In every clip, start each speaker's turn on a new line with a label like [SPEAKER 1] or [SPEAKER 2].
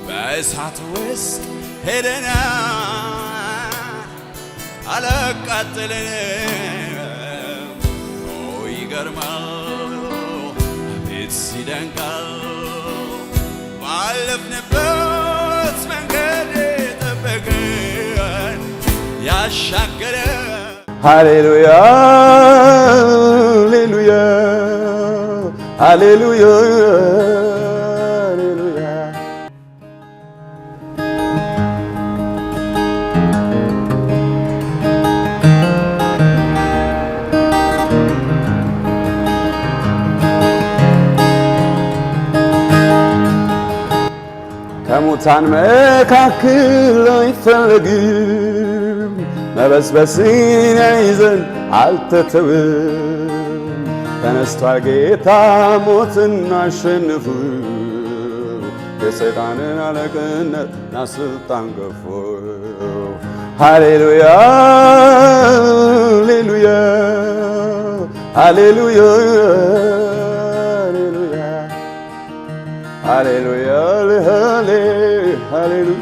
[SPEAKER 1] በእሳት ውስጥ ሄደና አላቃጠለንም። ይገርማል አቤት ሲደንቃል ባለፍንበት መንገድ ጠበቀን ያሻገረን። ሃሌሉያ ሃሌሉያ ሃሌሉያ ሃሌሉያ። ከሙታን መካከል አይፈለግም መበስበስን ይዘን አልተተውም። ተነስቷል ጌታ ሞትን አሸንፎ የሰይጣንን አለቅነት ናስልጣን ገፎ። ሃሌሉያ ሃሌሉያ ሃሌሉያ ሃሌሉያ ሃሌሉያ ሃሌሉያ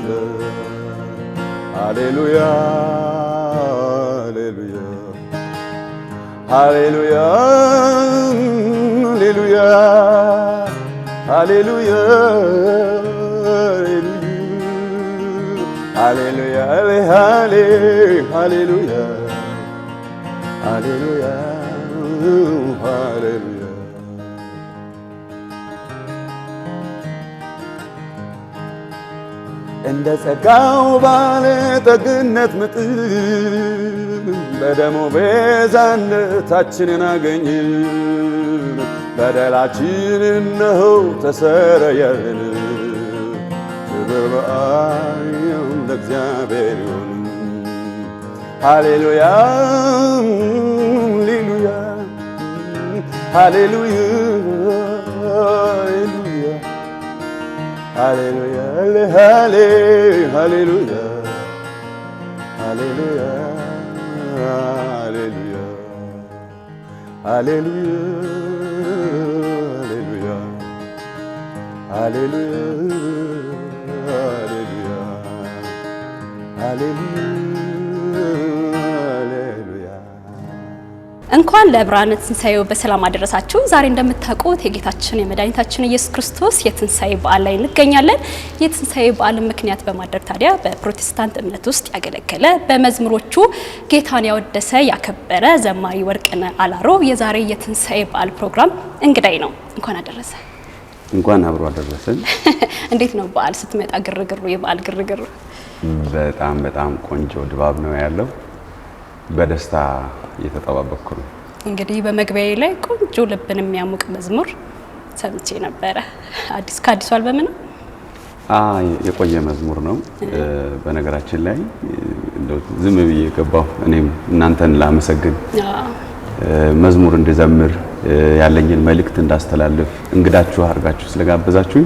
[SPEAKER 1] ሃሌሉያ ሃሌሉያ ሃሌሉያ ሃሌሉያ ሃሌሉያ ሃሌሉያ ሃሌሉያ ሃሌሉያ። እንደ ጸጋው ባለጠግነት መጠን በደሙ ቤዛነታችንን አገኘን። በደላችን እነሆ ተሰረየልን። ክብር በአብ ለእግዚአብሔር ይሁን። ሃሌሉያ ሃሌሉያ ሃሌሉያ ሃሌሉያ ሃሌሉያ ሃሌሉያ ሃሌሉያ ሃሌሉያ ሃሌሉያ ሃሌሉያ።
[SPEAKER 2] እንኳን ለብርሃነ ትንሣኤው በሰላም አደረሳችሁ። ዛሬ እንደምታውቁት የጌታችን የመድኃኒታችን ኢየሱስ ክርስቶስ የትንሣኤ በዓል ላይ እንገኛለን። የትንሣኤ በዓልን ምክንያት በማድረግ ታዲያ በፕሮቴስታንት እምነት ውስጥ ያገለገለ በመዝሙሮቹ ጌታን ያወደሰ ያከበረ ዘማሪ ወርቅነህ አላሮ የዛሬ የትንሣኤ በዓል ፕሮግራም እንግዳይ ነው። እንኳን አደረሰ።
[SPEAKER 3] እንኳን አብሮ አደረሰን።
[SPEAKER 2] እንዴት ነው በዓል ስትመጣ ግርግሩ? የበዓል ግርግሩ
[SPEAKER 3] በጣም ቆንጆ ድባብ ነው ያለው። በደስታ እየተጠባበቅኩ ነው።
[SPEAKER 2] እንግዲህ በመግቢያዬ ላይ ቆንጆ ልብን የሚያሙቅ መዝሙር ሰምቼ ነበረ። ከአዲሱ አልበም ነው?
[SPEAKER 3] የቆየ መዝሙር ነው። በነገራችን ላይ እንደው ዝም ብዬ ገባሁ እኔም እናንተን ላመሰግን፣ መዝሙር እንድዘምር ያለኝን መልእክት እንዳስተላልፍ እንግዳችሁ አድርጋችሁ ስለጋበዛችሁኝ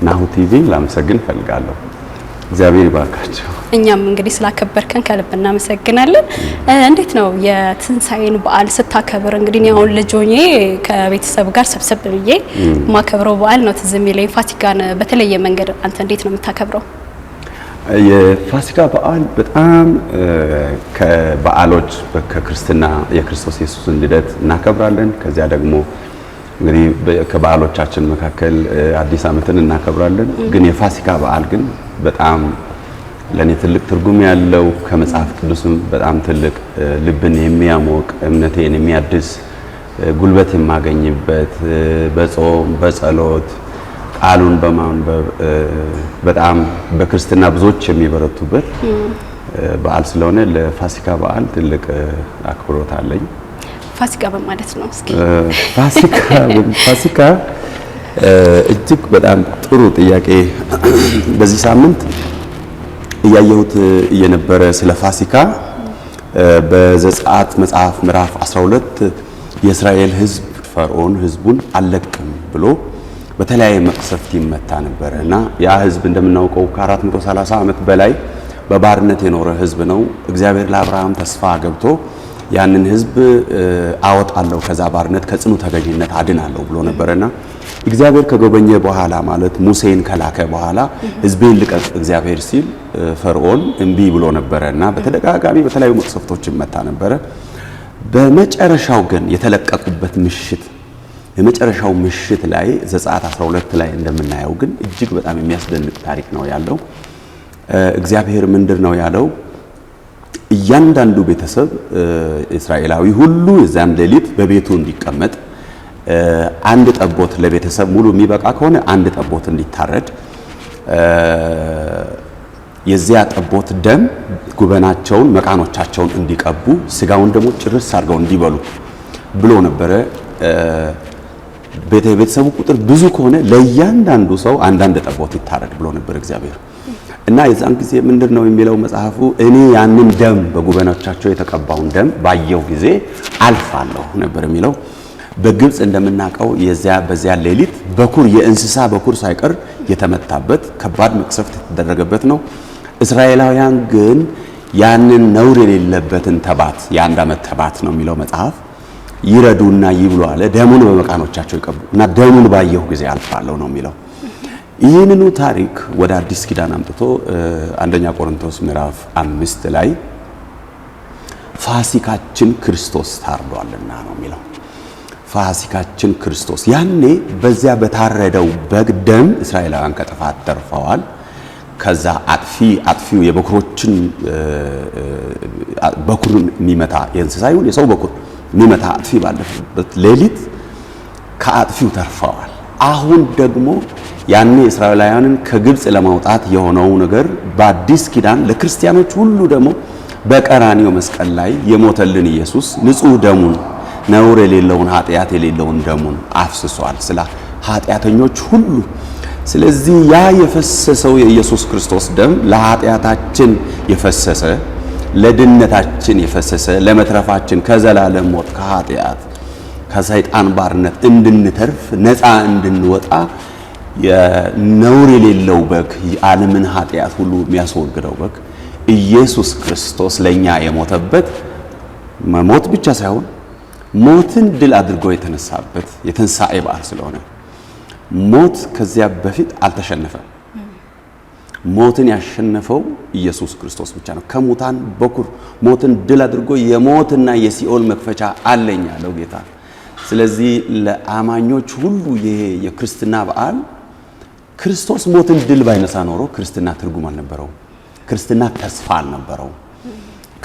[SPEAKER 3] ናሁ ቲቪን ላመሰግን ፈልጋለሁ። እግዚአብሔር ይባርካችሁ።
[SPEAKER 2] እኛም እንግዲህ ስላከበርከን ከልብ እናመሰግናለን። እንዴት ነው የትንሣኤን በዓል ስታከብር? እንግዲህ አሁን ልጅ ሆኜ ከቤተሰብ ጋር ሰብሰብ ብዬ ማከብረው በዓል ነው ትዝ የሚለኝ። ፋሲካን በተለየ መንገድ አንተ እንዴት ነው የምታከብረው?
[SPEAKER 3] የፋሲካ በዓል በጣም ከበዓሎች ከክርስትና የክርስቶስ ኢየሱስን ልደት እናከብራለን። ከዚያ ደግሞ እንግዲህ ከበዓሎቻችን መካከል አዲስ ዓመትን እናከብራለን። ግን የፋሲካ በዓል ግን በጣም ለኔ ትልቅ ትርጉም ያለው ከመጽሐፍ ቅዱስም በጣም ትልቅ ልብን የሚያሞቅ እምነቴን የሚያድስ ጉልበት የማገኝበት በጾም በጸሎት ቃሉን በማንበብ በጣም በክርስትና ብዙዎች የሚበረቱበት በዓል ስለሆነ ለፋሲካ በዓል ትልቅ አክብሮት አለኝ።
[SPEAKER 2] ፋሲካ በማለት ነው። እስኪ
[SPEAKER 3] ፋሲካ እጅግ በጣም ጥሩ ጥያቄ። በዚህ ሳምንት እያየሁት እየነበረ ስለ ፋሲካ በዘጸአት መጽሐፍ ምዕራፍ 12 የእስራኤል ሕዝብ ፈርዖን ሕዝቡን አልለቅም ብሎ በተለያየ መቅሰፍት ይመታ ነበርና ያ ሕዝብ እንደምናውቀው ከ430 ዓመት በላይ በባርነት የኖረ ሕዝብ ነው። እግዚአብሔር ለአብርሃም ተስፋ ገብቶ ያንን ህዝብ አወጣለሁ ከዛ ባርነት ከጽኑ ተገዥነት አድናለሁ ብሎ ነበርና እግዚአብሔር ከጎበኘ በኋላ ማለት ሙሴን ከላከ በኋላ ህዝቤን ልቀቅ እግዚአብሔር ሲል ፈርዖን እምቢ ብሎ ነበርና በተደጋጋሚ በተለያዩ መቅሰፍቶች መታ ነበር። በመጨረሻው ግን የተለቀቁበት ምሽት የመጨረሻው ምሽት ላይ ዘጸአት 12 ላይ እንደምናየው ግን እጅግ በጣም የሚያስደንቅ ታሪክ ነው ያለው። እግዚአብሔር ምንድነው ያለው? እያንዳንዱ ቤተሰብ እስራኤላዊ ሁሉ የዛን ሌሊት በቤቱ እንዲቀመጥ አንድ ጠቦት ለቤተሰብ ሙሉ የሚበቃ ከሆነ አንድ ጠቦት እንዲታረድ የዚያ ጠቦት ደም ጉበናቸውን መቃኖቻቸውን እንዲቀቡ ስጋውን ደግሞ ጭርስ አድርገው እንዲበሉ ብሎ ነበረ። ቤተሰቡ ቁጥር ብዙ ከሆነ ለእያንዳንዱ ሰው አንዳንድ ጠቦት ይታረድ ብሎ ነበር እግዚአብሔር። እና የዛን ጊዜ ምንድነው የሚለው መጽሐፉ? እኔ ያንን ደም በጉበናቸው የተቀባውን ደም ባየው ጊዜ አልፋለሁ ነበር የሚለው። በግብጽ እንደምናቀው በዚያ ሌሊት በኩር የእንስሳ በኩር ሳይቀር የተመታበት ከባድ መቅሰፍት የተደረገበት ነው። እስራኤላውያን ግን ያንን ነውር የሌለበትን ተባት የአንድ ዓመት ተባት ነው የሚለው መጽሐፍ ይረዱና ይብሉ አለ። ደሙን በመቃኖቻቸው ይቀቡ እና ደሙን ባየው ጊዜ አልፋለሁ ነው የሚለው። ይህንኑ ታሪክ ወደ አዲስ ኪዳን አምጥቶ አንደኛ ቆሮንቶስ ምዕራፍ 5 ላይ ፋሲካችን ክርስቶስ ታርዷልና ነው የሚለው። ፋሲካችን ክርስቶስ ያኔ በዚያ በታረደው በግ ደም እስራኤላውያን ከጥፋት ተርፈዋል። ከዛ አጥፊው የበኩሮችን በኩርን የሚመታ የእንስሳ ይሁን የሰው በኩር የሚመታ አጥፊ ባለበት ሌሊት ከአጥፊው ተርፈዋል። አሁን ደግሞ ያኔ እስራኤላውያንን ከግብጽ ለማውጣት የሆነው ነገር በአዲስ ኪዳን ለክርስቲያኖች ሁሉ ደግሞ በቀራንዮ መስቀል ላይ የሞተልን ኢየሱስ ንጹህ ደሙን ነውር የሌለውን ኃጢአት የሌለውን ደሙን አፍስሷል ስለ ኃጢአተኞች ሁሉ። ስለዚህ ያ የፈሰሰው የኢየሱስ ክርስቶስ ደም ለኃጢአታችን የፈሰሰ ለድነታችን የፈሰሰ ለመትረፋችን ከዘላለም ሞት ከኃጢአት ከሰይጣን ባርነት እንድንተርፍ ነፃ እንድንወጣ የነውር የሌለው በግ የዓለምን ኃጢአት ሁሉ የሚያስወግደው በግ ኢየሱስ ክርስቶስ ለኛ የሞተበት መሞት ብቻ ሳይሆን ሞትን ድል አድርጎ የተነሳበት የትንሣኤ በዓል ስለሆነ ሞት ከዚያ በፊት አልተሸነፈም። ሞትን ያሸነፈው ኢየሱስ ክርስቶስ ብቻ ነው። ከሙታን በኩር ሞትን ድል አድርጎ የሞትና የሲኦል መክፈቻ አለኝ ያለው ጌታ። ስለዚህ ለአማኞች ሁሉ ይሄ የክርስትና በዓል ክርስቶስ ሞትን ድል ባይነሳ ኖሮ ክርስትና ትርጉም አልነበረው። ክርስትና ተስፋ አልነበረው።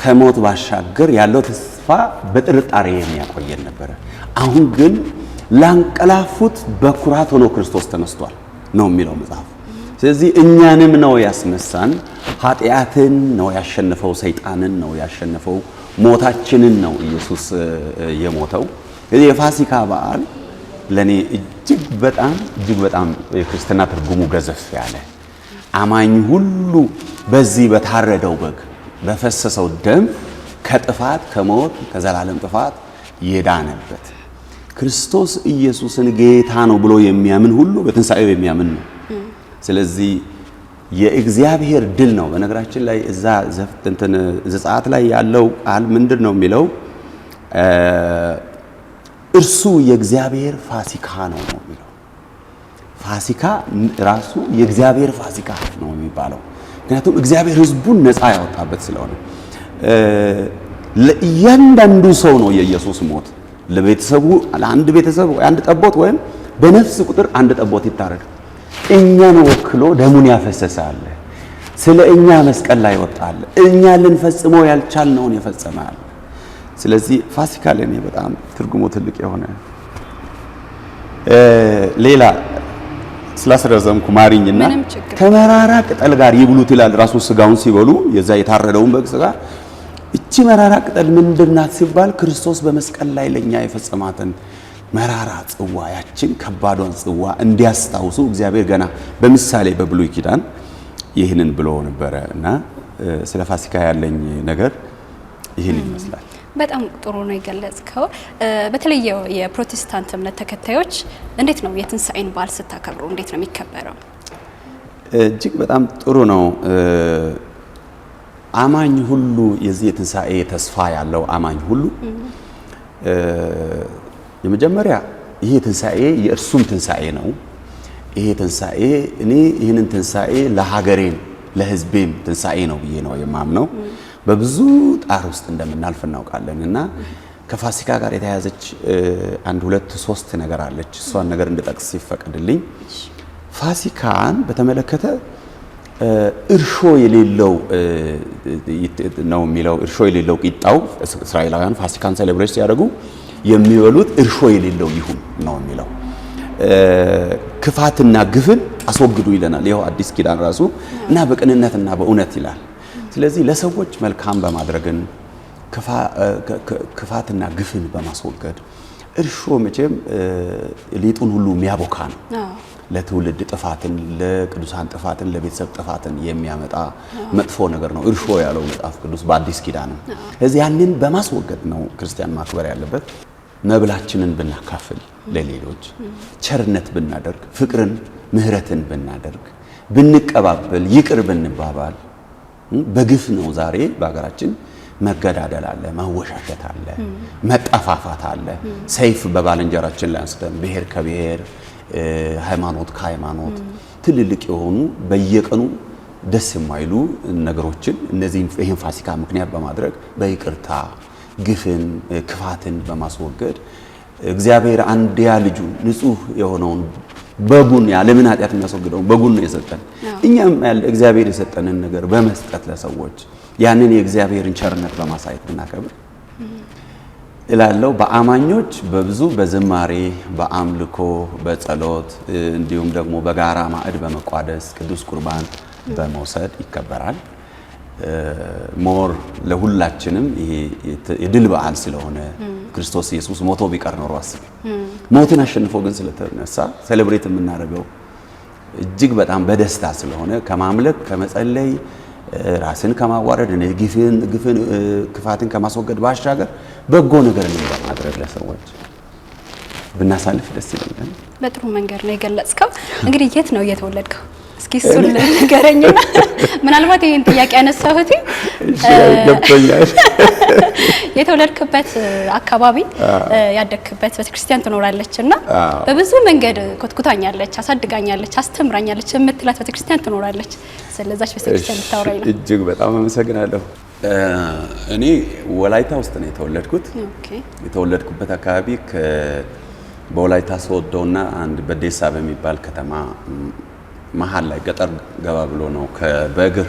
[SPEAKER 3] ከሞት ባሻገር ያለው ተስፋ በጥርጣሬ የሚያቆየን ነበር። አሁን ግን ላንቀላፉት በኩራት ሆኖ ክርስቶስ ተነስቷል ነው የሚለው መጽሐፍ። ስለዚህ እኛንም ነው ያስነሳን። ኃጢአትን ነው ያሸነፈው፣ ሰይጣንን ነው ያሸነፈው፣ ሞታችንን ነው ኢየሱስ የሞተው። ስለዚህ የፋሲካ በዓል ለኔ እጅግ በጣም የክርስትና ትርጉሙ ገዘፍ ያለ አማኝ ሁሉ በዚህ በታረደው በግ በፈሰሰው ደም ከጥፋት ከሞት ከዘላለም ጥፋት የዳነበት ክርስቶስ ኢየሱስን ጌታ ነው ብሎ የሚያምን ሁሉ በትንሣኤው የሚያምን ነው። ስለዚህ የእግዚአብሔር ድል ነው። በነገራችን ላይ እዛ ዘጸአት ላይ ያለው ቃል ምንድነው የሚለው? እርሱ የእግዚአብሔር ፋሲካ ነው የሚለው። ፋሲካ ራሱ የእግዚአብሔር ፋሲካ ነው የሚባለው። ምክንያቱም እግዚአብሔር ሕዝቡን ነፃ ያወጣበት ስለሆነ ለእያንዳንዱ ሰው ነው የኢየሱስ ሞት። ለቤተሰቡ ለአንድ ቤተሰብ አንድ ጠቦት ወይም በነፍስ ቁጥር አንድ ጠቦት ይታረድ። እኛን ወክሎ ደሙን ያፈሰሳል። ስለ እኛ መስቀል ላይ ወጣል። እኛ ልንፈጽመው ያልቻልነውን የፈጸማል። ስለዚህ ፋሲካ ለኔ በጣም ትርጉሙ ትልቅ የሆነ ሌላ ስላስረዘምኩ ማሪኝና ከመራራ ቅጠል ጋር ይብሉት ይላል። ራሱ ስጋውን ሲበሉ የዛ የታረደውን በግ ስጋ እቺ መራራ ቅጠል ምንድናት ሲባል ክርስቶስ በመስቀል ላይ ለኛ የፈጸማትን መራራ ጽዋ ያችን ከባዷን ጽዋ እንዲያስታውሱ እግዚአብሔር ገና በምሳሌ በብሉይ ኪዳን ይህንን ብሎ ነበረ እና ስለ ፋሲካ ያለኝ ነገር ይህን ይመስላል።
[SPEAKER 2] በጣም ጥሩ ነው የገለጽከው። በተለይ የፕሮቴስታንት እምነት ተከታዮች እንዴት ነው የትንሣኤን በዓል ስታከብሩ እንዴት ነው የሚከበረው?
[SPEAKER 3] እጅግ በጣም ጥሩ ነው። አማኝ ሁሉ የዚህ የትንሣኤ ተስፋ ያለው አማኝ ሁሉ የመጀመሪያ ይሄ ትንሣኤ የእርሱም ትንሣኤ ነው። ይሄ ትንሣኤ እኔ ይህንን ትንሣኤ ለሀገሬም ለሕዝቤም ትንሣኤ ነው ብዬ ነው የማምነው። በብዙ ጣር ውስጥ እንደምናልፍ እናውቃለን እና ከፋሲካ ጋር የተያያዘች አንድ ሁለት ሶስት ነገር አለች። እሷን ነገር እንድጠቅስ ይፈቀድልኝ። ፋሲካን በተመለከተ እርሾ የሌለው ነው የሚለው። እርሾ የሌለው ቂጣው እስራኤላውያን ፋሲካን ሴሌብሬት ሲያደርጉ የሚበሉት እርሾ የሌለው ይሁን ነው የሚለው። ክፋትና ግፍን አስወግዱ ይለናል ይኸው አዲስ ኪዳን ራሱ እና በቅንነትና በእውነት ይላል። ስለዚህ ለሰዎች መልካም በማድረግን ክፋትና ግፍን በማስወገድ እርሾ መቼም ሊጡን ሁሉ የሚያቦካ ነው። ለትውልድ ጥፋትን፣ ለቅዱሳን ጥፋትን፣ ለቤተሰብ ጥፋትን የሚያመጣ መጥፎ ነገር ነው እርሾ ያለው መጽሐፍ ቅዱስ በአዲስ ኪዳን። ስለዚህ ያንን በማስወገድ ነው ክርስቲያን ማክበር ያለበት። መብላችንን ብናካፍል ለሌሎች፣ ቸርነት ብናደርግ፣ ፍቅርን ምህረትን ብናደርግ፣ ብንቀባበል፣ ይቅር ብንባባል። በግፍ ነው ዛሬ በሀገራችን መገዳደል አለ፣ መወሻሸት አለ፣ መጠፋፋት አለ። ሰይፍ በባልንጀራችን ላይ አንስተን ብሔር ከብሔር ሃይማኖት ከሃይማኖት ትልልቅ የሆኑ በየቀኑ ደስ የማይሉ ነገሮችን ይህን ፋሲካ ምክንያት በማድረግ በይቅርታ ግፍን ክፋትን በማስወገድ እግዚአብሔር አንድያ ልጁ ንጹህ የሆነውን በጉን ያለምን ኃጢአት የሚያስወግደውን በጉን ነው የሰጠን። እኛም እግዚአብሔር የሰጠንን ነገር በመስጠት ለሰዎች ያንን የእግዚአብሔርን ቸርነት በማሳየት ብናከብር እላለሁ። በአማኞች በብዙ በዝማሬ በአምልኮ በጸሎት እንዲሁም ደግሞ በጋራ ማዕድ በመቋደስ ቅዱስ ቁርባን በመውሰድ ይከበራል። ሞር ለሁላችንም ይሄ የድል በዓል ስለሆነ ክርስቶስ ኢየሱስ ሞቶ ቢቀር ኖሮ አስብ ሞትን አሸንፎ ግን ስለተነሳ ሴሌብሬት የምናደርገው እጅግ በጣም በደስታ ስለሆነ ከማምለክ ከመጸለይ ራስን ከማዋረድ ግፍን ክፋትን ከማስወገድ ባሻገር በጎ ነገር ለማድረግ ለሰዎች ብናሳልፍ ደስ ይለኛል።
[SPEAKER 2] በጥሩ መንገድ ነው የገለጽከው። እንግዲህ የት ነው የተወለድከው? እስኪ እሱን ንገረኝና ምናልባት ይሄን ጥያቄ ያነሳሁት
[SPEAKER 3] ገብቶኛል።
[SPEAKER 2] የተወለድክበት አካባቢ ያደግክበት ቤተክርስቲያን ትኖራለችና በብዙ መንገድ ኮትኩታኛለች፣ አሳድጋኛለች፣ አስተምራኛለች የምትላት ቤተክርስቲያን ትኖራለች። ስለዛች ቤተክርስቲያን ልታወራኝ ነው።
[SPEAKER 3] እጅግ በጣም አመሰግናለሁ። እኔ ወላይታ ውስጥ ነው የተወለድኩት። የተወለድኩበት አካባቢ በወላይታ ሶዶና አንድ በዴሳ በሚባል ከተማ መሀል ላይ ገጠር ገባ ብሎ ነው በእግር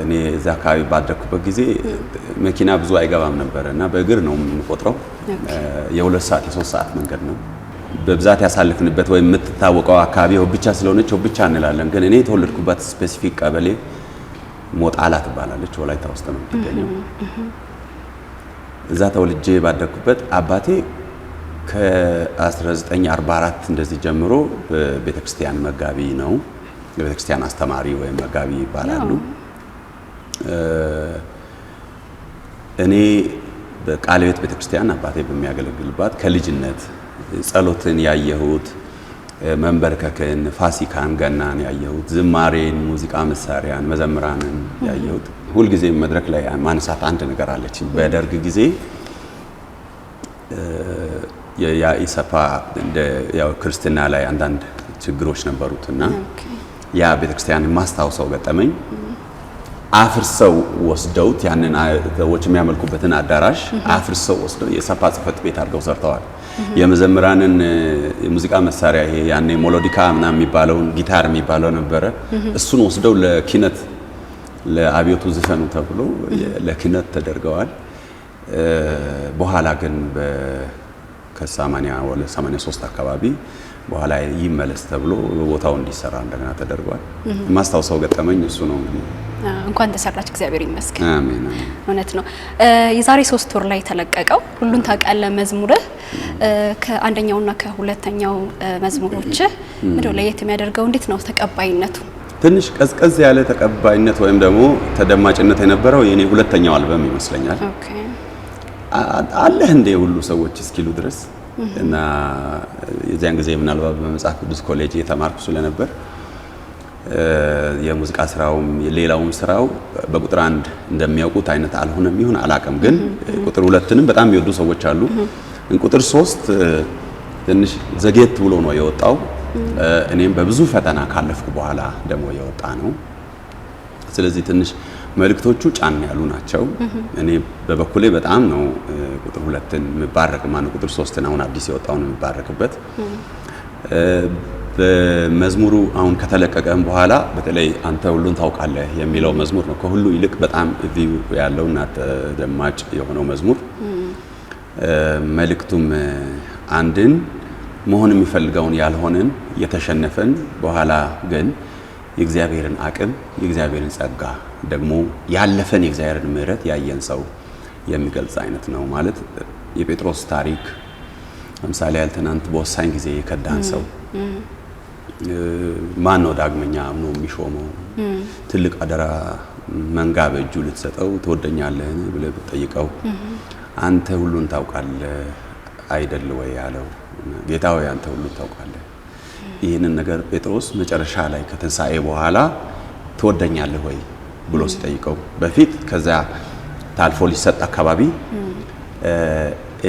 [SPEAKER 3] እኔ እዛ አካባቢ ባደኩበት ጊዜ መኪና ብዙ አይገባም ነበር እና በእግር ነው የምንቆጥረው። የ2 ሰዓት የ3 ሰዓት መንገድ ነው በብዛት ያሳልፍንበት። ወይ የምትታወቀው አካባቢ ብቻ ስለሆነች ብቻ እንላለን። ግን እኔ የተወለድኩበት ስፔሲፊክ ቀበሌ ሞጣላ ትባላለች፣ ወላይታ ውስጥ ነው የምትገኘው። እዛ ተወልጄ ባደኩበት አባቴ ከ1944 እንደዚህ ጀምሮ በቤተክርስቲያን መጋቢ ነው። የቤተክርስቲያን አስተማሪ ወይም መጋቢ ይባላሉ። እኔ በቃለ ሕይወት ቤተክርስቲያን አባቴ በሚያገለግልባት ከልጅነት ጸሎትን ያየሁት፣ መንበርከክን፣ ፋሲካን፣ ገናን ያየሁት፣ ዝማሬን፣ ሙዚቃ መሳሪያን፣ መዘምራንን ያየሁት። ሁልጊዜ መድረክ ላይ ማንሳት አንድ ነገር አለች። በደርግ ጊዜ የኢሰፓ ያው ክርስትና ላይ አንዳንድ ችግሮች ነበሩትና ያ ቤተክርስቲያን ማስታወሰው ገጠመኝ አፍርሰው ወስደውት ያንን ሰዎች የሚያመልኩበትን አዳራሽ አፍርሰው ወስደው የኢሰፓ ጽሕፈት ቤት አድርገው ሰርተዋል። የመዘምራንን የሙዚቃ መሳሪያ ይሄ ያኔ ሞሎዲካ ምናምን የሚባለውን ጊታር የሚባለው ነበረ። እሱን ወስደው ለኪነት ለአብዮቱ ዝፈኑ ተብሎ ለኪነት ተደርገዋል። በኋላ ግን ከ80 ወደ 83 አካባቢ በኋላ ይመለስ ተብሎ ቦታው እንዲሰራ እንደገና ተደርጓል። ማስታወሰው ገጠመኝ እሱ ነው። እንግዲህ
[SPEAKER 2] እንኳን ተሰራች፣ እግዚአብሔር ይመስገን።
[SPEAKER 3] አሜን።
[SPEAKER 2] እውነት ነው። የዛሬ 3 ወር ላይ ተለቀቀው ሁሉን ታውቃለህ መዝሙርህ ከአንደኛውና ከሁለተኛው መዝሙሮች ምንድነው ለየት የሚያደርገው? እንዴት ነው ተቀባይነቱ?
[SPEAKER 3] ትንሽ ቀዝቀዝ ያለ ተቀባይነት ወይም ደግሞ ተደማጭነት የነበረው የኔ ሁለተኛው አልበም ይመስለኛል።
[SPEAKER 2] ኦኬ
[SPEAKER 3] አለህ እንደ ሁሉ ሰዎች እስኪሉ ድረስ እና የዚያን ጊዜ ምናልባት በመጽሐፍ ቅዱስ ኮሌጅ የተማርኩ ስለነበር የሙዚቃ ስራውም ሌላውም ስራው በቁጥር 1 እንደሚያውቁት አይነት አልሆነም ይሁን አላቅም፣ ግን ቁጥር 2ንም በጣም የሚወዱ ሰዎች አሉ። ቁጥር 3 ትንሽ ዘጌት ብሎ ነው የወጣው። እኔም በብዙ ፈተና ካለፍኩ በኋላ ደግሞ የወጣ ነው። ስለዚህ ትንሽ መልእክቶቹ ጫን ያሉ ናቸው። እኔ በበኩሌ በጣም ነው ቁጥር 2ን መባረክ ማን ቁጥር 3ን አሁን አዲስ የወጣውን መባረክበት። በመዝሙሩ አሁን ከተለቀቀም በኋላ በተለይ አንተ ሁሉን ታውቃለህ የሚለው መዝሙር ነው ከሁሉ ይልቅ በጣም ቪው ያለውና ተደማጭ የሆነው መዝሙር። መልእክቱም አንድን መሆን የሚፈልገውን ያልሆነን የተሸነፈን በኋላ ግን የእግዚአብሔርን አቅም የእግዚአብሔርን ጸጋ ደግሞ ያለፈን የእግዚአብሔርን ምሕረት ያየን ሰው የሚገልጽ አይነት ነው። ማለት የጴጥሮስ ታሪክ ለምሳሌ ያልተናንት በወሳኝ ጊዜ የከዳን ሰው ማን ነው ዳግመኛ አምኖ የሚሾመው? ትልቅ አደራ መንጋ በእጁ ልትሰጠው ትወደኛለህ ብለህ ብትጠይቀው አንተ ሁሉን ታውቃለህ አይደል ወይ ያለው ጌታ ሆይ አንተ ሁሉን ታውቃለህ። ይህንን ነገር ጴጥሮስ መጨረሻ ላይ ከትንሣኤ በኋላ ትወደኛለህ ወይ ብሎ ሲጠይቀው በፊት ከዛ ታልፎ ሊሰጥ አካባቢ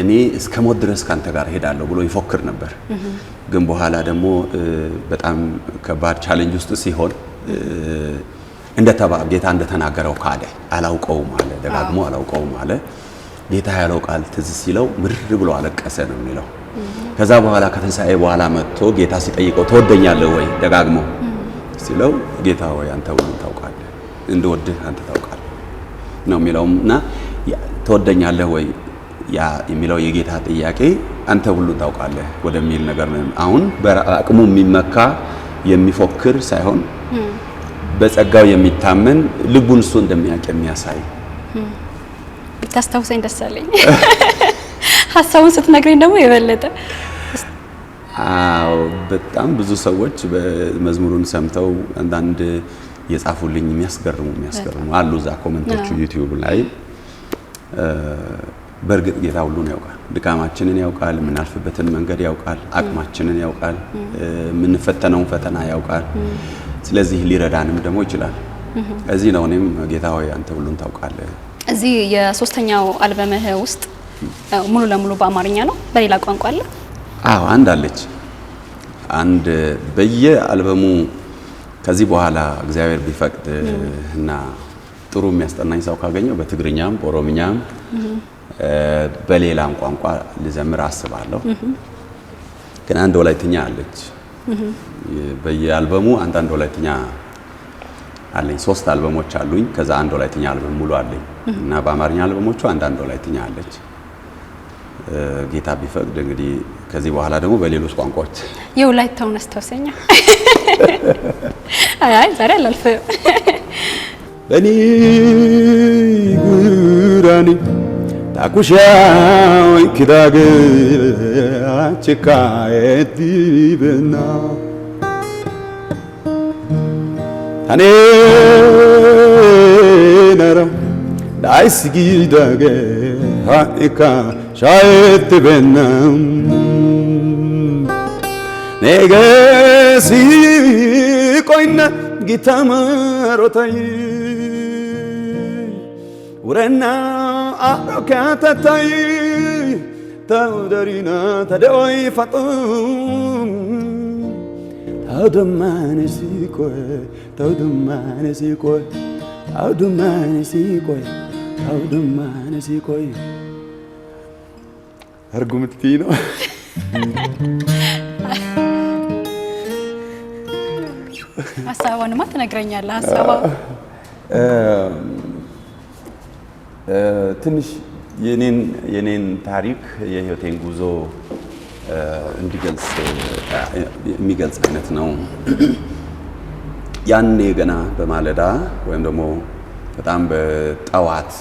[SPEAKER 3] እኔ እስከ ሞት ድረስ ካንተ ጋር ሄዳለሁ ብሎ ይፎክር ነበር። ግን በኋላ ደግሞ በጣም ከባድ ቻሌንጅ ውስጥ ሲሆን ጌታ እንደተናገረው ካደ። አላውቀውም አለ፣ ደጋግሞ አላውቀውም አለ። ጌታ ያለው ቃል ትዝ ሲለው ምርር ብሎ አለቀሰ ነው የሚለው። ከዛ በኋላ ከትንሣኤ በኋላ መጥቶ ጌታ ሲጠይቀው ትወደኛለህ ወይ ደጋግሞ ሲለው ጌታ ወይ አንተ ሁሉን ታውቃለህ፣ እንደወድህ አንተ ታውቃለህ ነው የሚለውና ትወደኛለህ ወይ ያ የሚለው የጌታ ጥያቄ አንተ ሁሉን ታውቃለህ ወደሚል ነገር ነው። አሁን በአቅሙ የሚመካ የሚፎክር ሳይሆን በጸጋው የሚታመን ልቡን እሱ እንደሚያውቅ የሚያሳይ
[SPEAKER 2] ታስታውሰኝ ደስ አለኝ። ሐሳቡን ስትነግረኝ ደግሞ የበለጠ
[SPEAKER 3] በጣም ብዙ ሰዎች በመዝሙሩን ሰምተው አንዳንድ የጻፉልኝ የሚያስገርሙ አሉ እዛ ኮሜንቶቹ ዩቲዩብ ላይ። በእርግጥ ጌታ ሁሉን ያውቃል፣ ድካማችንን ያውቃል፣ የምናልፍበትን መንገድ ያውቃል፣ አቅማችንን ያውቃል፣ የምንፈተነውን ፈተና ያውቃል። ስለዚህ ሊረዳንም ደግሞ ይችላል። እዚህ ነው እኔም ጌታ ሆይ አንተ ሁሉን ታውቃለህ።
[SPEAKER 2] እዚህ የሶስተኛው አልበምህ ውስጥ ሙሉ ለሙሉ በአማርኛ ነው በሌላ ቋንቋ አለ?
[SPEAKER 3] አዎ አንድ አለች። አንድ በየአልበሙ ከዚህ በኋላ እግዚአብሔር ቢፈቅድ እና ጥሩ የሚያስጠናኝ ሰው ካገኘው በትግርኛም በኦሮምኛም በሌላም ቋንቋ ልዘምር አስባለሁ። ግን አንድ ወላይትኛ አለች። በየአልበሙ አንድ ወላይትኛ አለኝ። 3 አልበሞች አሉኝ። ከዛ አንድ ወላይትኛ አልበም ሙሉ አለኝ እና በአማርኛ አልበሞቹ አንድ ወላይትኛ አለች። ጌታ ቢፈቅድ እንግዲህ ከዚህ በኋላ ደግሞ በሌሎች ቋንቋዎች
[SPEAKER 2] የወላይታውን አስተውሰኛ። አይ ዛሬ አላልፍም።
[SPEAKER 1] በኒ ጉራኒ ታኩሻው ይክዳግ አቸካየቲብና አኔ ነራ ዳይስጊዳገ ሃኢካ ሻየቲብና ነገሲ ቆይና ጊታማሮታይ ውረና አሮካታታይ ታውደሪና ተደወይ ፈጡም ታውደማነሲቆይ ታውደማነሲቆይ ታውደማነሲቆይ ታውደማነሲቆይ አርጉምትቲ ነው።
[SPEAKER 2] ሀሳቧንማ ትነግረኛለህ። ሀሳቧ
[SPEAKER 3] ትንሽ የኔን ታሪክ የህይወቴን ጉዞ የሚገልጽ አይነት ነው። ያኔ ገና በማለዳ ወይም ደግሞ በጣም በጠዋት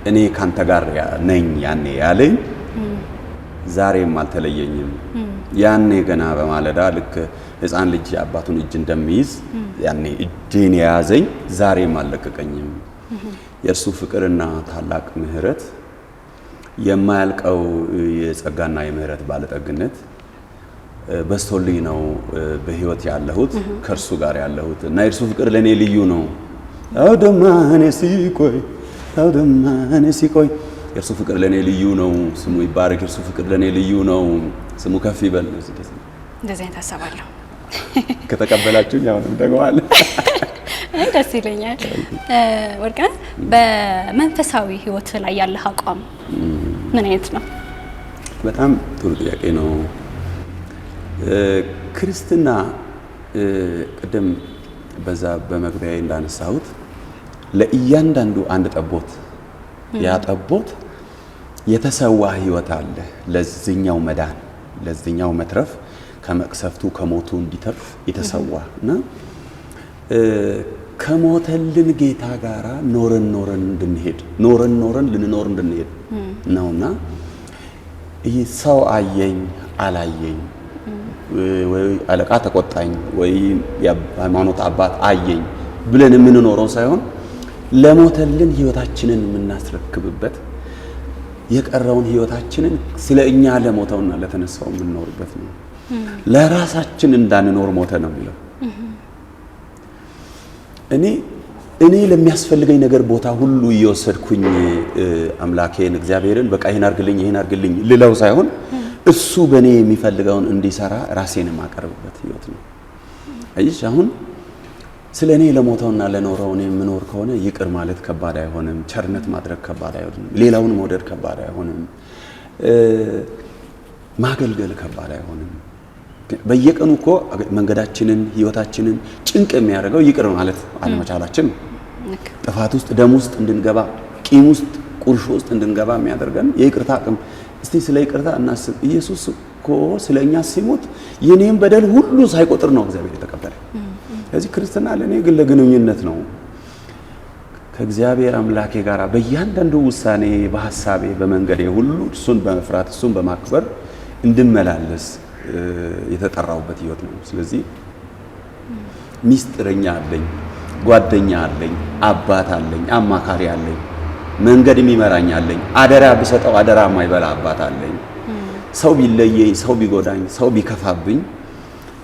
[SPEAKER 3] እኔ ካንተ ጋር ነኝ ያኔ ያለኝ ዛሬም አልተለየኝም። ያኔ ገና በማለዳ ልክ ሕፃን ልጅ አባቱን እጅ እንደሚይዝ ያኔ እጄን የያዘኝ ዛሬም አልለቀቀኝም። የእርሱ ፍቅርና ታላቅ ምሕረት የማያልቀው የጸጋና የምሕረት ባለጠግነት በስቶልኝ ነው በህይወት ያለሁት ከእርሱ ጋር ያለሁት እና የእርሱ ፍቅር ለኔ ልዩ ነው። አውደማኔ ሲቆይ የእርሱ ፍቅር ለኔ ልዩ ነው። ስሙ ይባረክ። የእርሱ ፍቅር ለኔ ልዩ ነው። ስሙ ከፍ ይበል።
[SPEAKER 2] እንደዚህ አይነት አሰባለሁ።
[SPEAKER 3] ከተቀበላችሁ ያው ነው ደግዋል።
[SPEAKER 2] ደስ ይለኛል። ወርቅነህ በመንፈሳዊ ህይወት ላይ ያለህ አቋም ምን አይነት ነው?
[SPEAKER 3] በጣም ጥሩ ጥያቄ ነው። ክርስትና ቅድም በዛ በመግቢያዬ እንዳነሳሁት ለእያንዳንዱ አንድ ጠቦት ያ ጠቦት የተሰዋ ህይወት አለ። ለዚህኛው መዳን ለዚህኛው መትረፍ ከመቅሰፍቱ ከሞቱ እንዲተርፍ የተሰዋ እና ከሞተልን ጌታ ጋራ ኖረን እንድንሄድ ልንኖር እንድንሄድ ነውና ይህ ሰው አየኝ አላየኝ ወይ አለቃ ተቆጣኝ ወይ የሃይማኖት አባት አየኝ ብለን የምንኖረው ሳይሆን ለሞተልን ህይወታችንን የምናስረክብበት የቀረውን ህይወታችንን ስለኛ ለሞተውና ለተነሳው የምንኖርበት ነው። ለራሳችን እንዳንኖር ሞተ ነው የሚለው። እኔ ለሚያስፈልገኝ ነገር ቦታ ሁሉ እየወሰድኩኝ አምላኬን እግዚአብሔርን በቃ ይሄን አርግልኝ ልለው ሳይሆን እሱ በኔ የሚፈልገውን እንዲሰራ ራሴን የማቀርብበት ህይወት ነው። አይሽ አሁን ስለኔ ለሞተውና ለኖረው እኔ የምኖር ከሆነ ይቅር ማለት ከባድ አይሆንም። ቸርነት ማድረግ ከባድ አይሆንም። ሌላውን መውደድ ከባድ አይሆንም። ማገልገል ከባድ አይሆንም። በየቀኑ እኮ መንገዳችንን ህይወታችንን ጭንቅ የሚያደርገው ይቅር ማለት አለመቻላችን ነው። ጥፋት ውስጥ ደም ውስጥ እንድንገባ ቂም ውስጥ ቁርሾ ውስጥ እንድንገባ የሚያደርገን የይቅርታ አቅም። እስቲ ስለ ይቅርታ እናስብ። ኢየሱስ እኮ ስለኛ ሲሞት የኔን በደል ሁሉ ሳይቆጥር ነው እግዚአብሔር የተቀበለ። ስለዚህ ክርስትና ለኔ ግለ ግንኙነት ነው ከእግዚአብሔር አምላኬ ጋር በእያንዳንዱ ውሳኔ በሐሳቤ በመንገዴ ሁሉ እሱን በመፍራት እሱን በማክበር እንድመላለስ የተጠራውበት ህይወት ነው። ስለዚህ ሚስጥረኛ አለኝ፣ ጓደኛ አለኝ፣ አባት አለኝ፣ አማካሪ አለኝ፣ መንገድ የሚመራኝ አለኝ፣ አደራ ብሰጠው አደራ የማይበላ አባት አለኝ። ሰው ቢለየኝ፣ ሰው ቢጎዳኝ፣ ሰው ቢከፋብኝ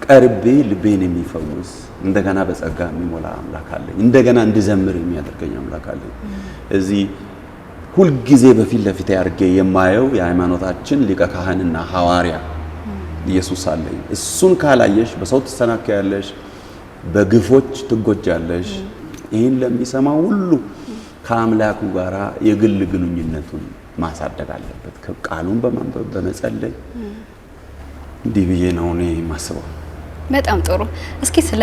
[SPEAKER 3] ቀርቤ ልቤን የሚፈውስ እንደገና በጸጋ የሚሞላ አምላክ አለኝ። እንደገና እንድዘምር የሚያደርገኝ አምላክ አለኝ። እዚህ ሁልጊዜ በፊት ለፊት አድርጌ የማየው የሃይማኖታችን ሊቀ ካህንና ሐዋርያ ኢየሱስ አለኝ። እሱን ካላየሽ በሰው ትሰናከያለሽ፣ በግፎች ትጎጃለሽ። ይህን ለሚሰማ ሁሉ ከአምላኩ ጋራ የግል ግንኙነቱን ማሳደግ አለበት። ቃሉን በማንበብ በመጸለይ እንዲህ ብዬ ነው እኔ የማስበው።
[SPEAKER 2] በጣም ጥሩ። እስኪ ስለ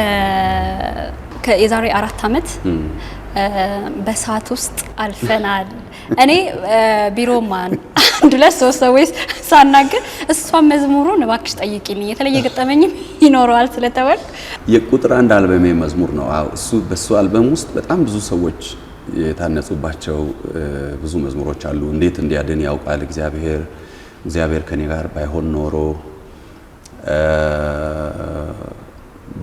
[SPEAKER 2] የዛሬ 4 ዓመት በሰዓት ውስጥ አልፈናል። እኔ ቢሮማን 2-3 ሰዎች ሳናገር እሷን መዝሙሩን እባክሽ ጠይቂልኝ የተለየ ገጠመኝም ይኖረዋል ስለተባልኩ
[SPEAKER 3] የቁጥር 1 አልበሜ መዝሙር ነው። አዎ እሱ በሱ አልበም ውስጥ በጣም ብዙ ሰዎች የታነጹባቸው ብዙ መዝሙሮች አሉ። እንዴት እንዲያድን ያውቃል እግዚአብሔር ከኔ ጋር ባይሆን ኖሮ፣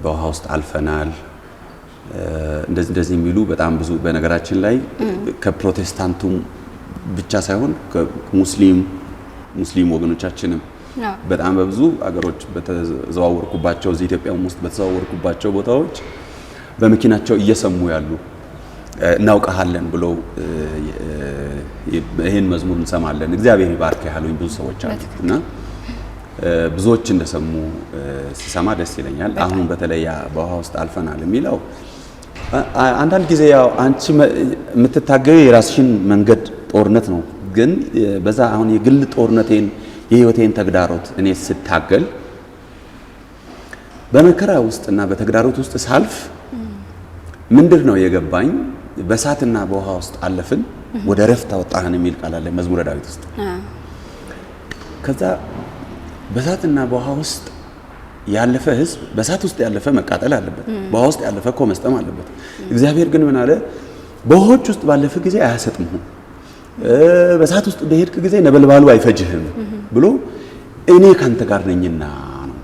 [SPEAKER 3] በውሃ ውስጥ አልፈናል፣ እንደዚህ የሚሉ በጣም ብዙ በነገራችን ላይ ከፕሮቴስታንቱም ብቻ ሳይሆን ከሙስሊም ወገኖቻችንም በጣም በብዙ አገሮች በተዘዋወርኩባቸው እዚህ ኢትዮጵያም ውስጥ በተዘዋወርኩባቸው ቦታዎች በመኪናቸው እየሰሙ ያሉ እናውቀሃለን ብለው ይሄን መዝሙር እንሰማለን እግዚአብሔር ይባርክ ያሉኝ ብዙ ሰዎች አሉ እና ብዙዎች እንደሰሙ ሲሰማ ደስ ይለኛል። አሁን በተለይ በውሃ ውስጥ አልፈናል የሚለው አንዳንድ ጊዜ ያው አንቺ የምትታገዩ የራስሽን መንገድ ጦርነት ነው። ግን በዛ አሁን የግል ጦርነቴን የህይወቴን ተግዳሮት እኔ ስታገል በመከራ ውስጥና በተግዳሮት ውስጥ ሳልፍ ምንድነው የገባኝ? በእሳትና በውሃ ውስጥ አለፍን ወደ ረፍት አወጣህን የሚል ቃል አለ መዝሙረ ዳዊት ውስጥ። ከዛ በእሳትና በውሃ ውስጥ ያለፈ ህዝብ በእሳት ውስጥ ያለፈ መቃጠል አለበት፣ በውሃ ውስጥ ያለፈ እኮ መስጠም አለበት። እግዚአብሔር ግን ምን አለ? በውሃዎች ውስጥ ባለፈ ጊዜ አያሰጥምህም፣ በእሳት ውስጥ በሄድክ ጊዜ ነበልባሉ አይፈጅህም ብሎ እኔ ካንተ ጋር ነኝና ነው።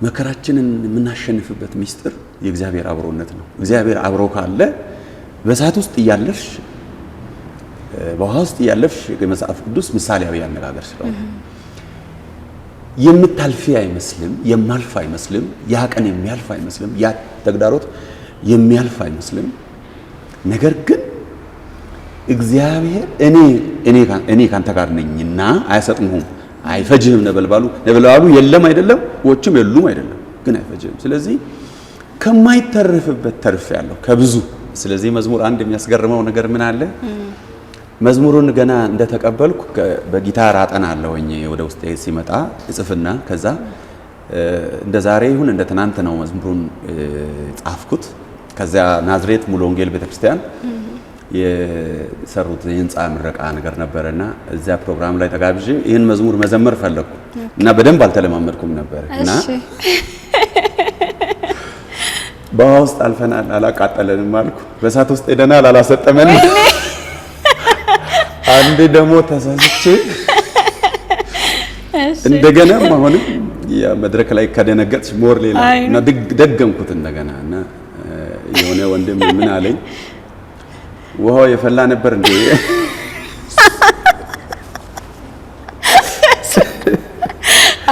[SPEAKER 3] መከራችንን የምናሸንፍበት ሚስጥር የእግዚአብሔር አብሮነት ነው። እግዚአብሔር አብሮ ካለ በእሳት ውስጥ እያለፍሽ በውሃ ውስጥ እያለፍሽ የመጽሐፍ ቅዱስ ምሳሌያዊ አነጋገር ስለሆነ የምታልፊ አይመስልም፣ የማልፍ አይመስልም፣ ያ ቀን የሚያልፍ አይመስልም፣ ያ ተግዳሮት የሚያልፍ አይመስልም። ነገር ግን እግዚአብሔር እኔ ካንተ ጋር ነኝና አያሰጥምሁም፣ አይፈጅህም ነበልባሉ የለም አይደለም፣ ወችም የሉም አይደለም፣ ግን አይፈጅህም። ስለዚህ ከማይተርፍበት ተርፍ ያለው ከብዙ። ስለዚህ መዝሙር አንድ የሚያስገርመው ነገር ምን አለ? መዝሙሩን ገና እንደተቀበልኩ በጊታር አጠናለሁኝ። ወደ ውስጥ ሲመጣ እጽፍና ከዛ እንደ ዛሬ ይሁን እንደ ትናንት ነው መዝሙሩን ጻፍኩት። ከዛ ናዝሬት ሙሉ ወንጌል ቤተክርስቲያን የሰሩት የህንጻ ምረቃ ነገር ነበርና እዚያ ፕሮግራም ላይ ተጋብዤ ይህን መዝሙር መዘመር ፈለኩ እና በደንብ አልተለማመድኩም ነበር እና በውሃ ውስጥ አልፈናል አላቃጠለንም አልኩ። በእሳት ውስጥ ሄደናል አላሰጠመንም። አንዴ ደግሞ ተሳስቼ እንደገና አሁንም መድረክ ላይ ከደነገጥሽ ሞር ሌላ እና ደገምኩት እንደገና እና የሆነ ወንድም ምን አለኝ፣ ውሃው የፈላ ነበር እንዴ?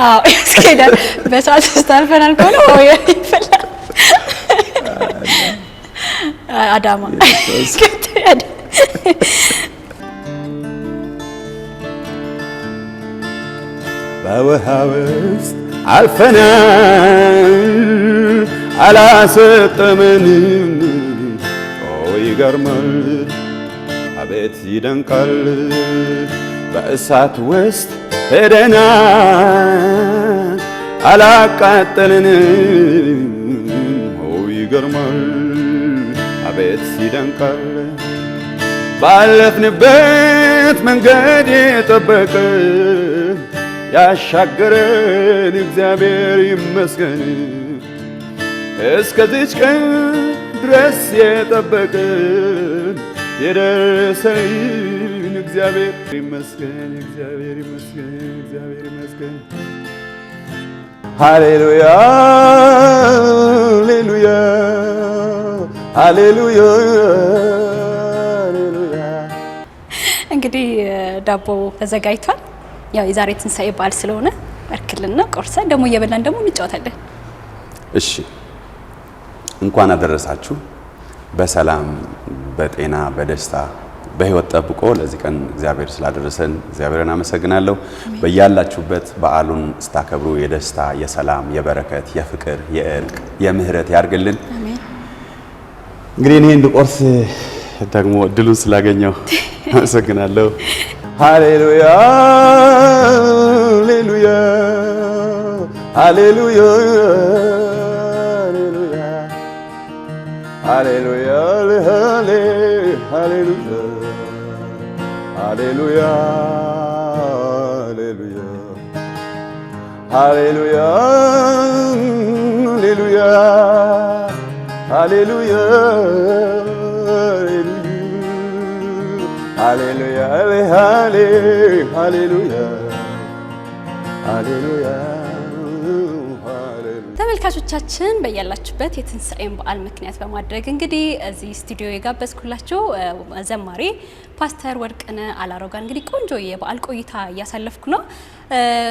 [SPEAKER 2] አዎ እስከዳር በሰዓት ውስጥ አልፈናል ከሆነ ውሃው የፈላ አዳማ
[SPEAKER 1] በውሃ ውስጥ አልፈናል አላሰጠመንም። ይገርማል አቤት ይደንቃል። በእሳት ውስጥ ሄደናል አላቃጠለንም። ይገርማል አቤት ይደንቃል። ባለፍንበት መንገድ የጠበቀን ያሻገረን እግዚአብሔር ይመስገን። እስከዚች ቀን ድረስ የጠበቀን የደረሰን እግዚአብሔር ይመስገን፣ እግዚአብሔር ይመስገን፣ እግዚአብሔር ይመስገን። ሃሌሉያ ሃሌሉያ ሃሌሉያ ሃሌሉያ።
[SPEAKER 2] እንግዲህ ዳቦ ተዘጋጅቷል። ያው የዛሬ ትንሳኤ በዓል ስለሆነ እርክልና ቆርሰን ደግሞ እየበላን ደግሞ እንጫወታለን።
[SPEAKER 3] እሺ እንኳን አደረሳችሁ። በሰላም በጤና በደስታ በህይወት ጠብቆ ለዚህ ቀን እግዚአብሔር ስላደረሰን እግዚአብሔርን አመሰግናለሁ። በያላችሁበት በዓሉን ስታከብሩ የደስታ የሰላም የበረከት የፍቅር የእርቅ የምህረት ያርግልን። አሜን። እንግዲህ እኔ እንድቆርስ ደግሞ እድሉን ስላገኘው አመሰግናለሁ። ሃሌሉያ ሃሌሉያ ሃሌሉያ ሃሌሉያ ሃሌሉያ ሃሌሉያ ሃሌሉያ ሃሌሉያ ሃሌሉያ ሃሌሉያ ሃሌሉያ ሃሌሉያ።
[SPEAKER 2] ተመልካቾቻችን በያላችሁበት የትንሳኤን በዓል ምክንያት በማድረግ እንግዲህ እዚህ ስቱዲዮ የጋበዝኩላችሁ ዘማሪ ፓስተር ወርቅነህ አላረጋ እንግዲህ ቆንጆ የበዓል ቆይታ እያሳለፍኩ ነው።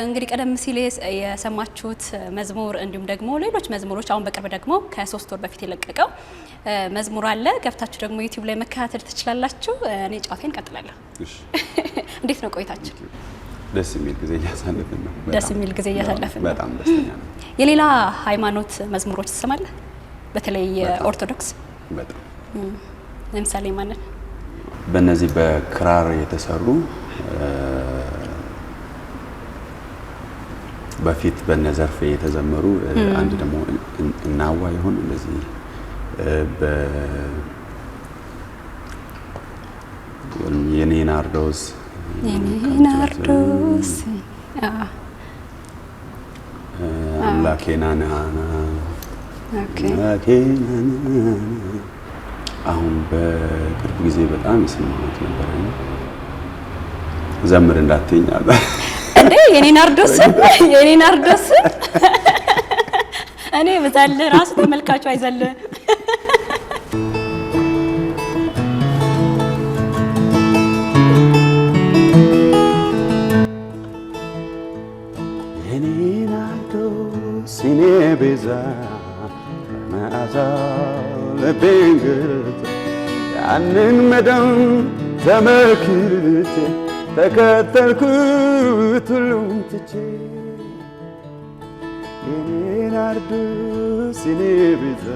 [SPEAKER 2] እንግዲህ ቀደም ሲል የሰማችሁት መዝሙር እንዲሁም ደግሞ ሌሎች መዝሙሮች አሁን በቅርብ ደግሞ ከ3 ወር በፊት የለቀቀው መዝሙር አለ። ገብታችሁ ደግሞ ዩቲዩብ ላይ መከታተል ትችላላችሁ። እኔ ጨዋታዬን እቀጥላለሁ። እንዴት ነው ቆይታችሁ?
[SPEAKER 3] ደስ የሚል ጊዜ እያሳለፍን ነው።
[SPEAKER 2] ደስ የሚል ጊዜ እያሳለፍን ነው።
[SPEAKER 3] በጣም ደስተኛ ነኝ።
[SPEAKER 2] የሌላ ሃይማኖት መዝሙሮች ትሰማለህ? በተለይ ኦርቶዶክስ?
[SPEAKER 3] በጣም
[SPEAKER 2] ለምሳሌ ማለት
[SPEAKER 3] በእነዚህ በክራር የተሰሩ በፊት በነዘርፌ የተዘመሩ አንድ ደግሞ እናዋ ይሁን እንደዚህ የኔ ናርዶስ አምላኬናና አሁን በቅርብ ጊዜ በጣም የሰማሁት ነበር። ዘምር እንዳትይኝ አለ
[SPEAKER 2] እንዴ የኔ ናርዶስ እኔ በዛለ ራሱ ተመልካቹ አይዘለ
[SPEAKER 3] የኔ ናርዶስ የኔ ቤዛ መዓዛው ልቤን ገዛ ያንን መዳን ተመልክቼ ተከተልኩት ሁሉን ትቼ የኔ ናርዶስ የኔ ቤዛ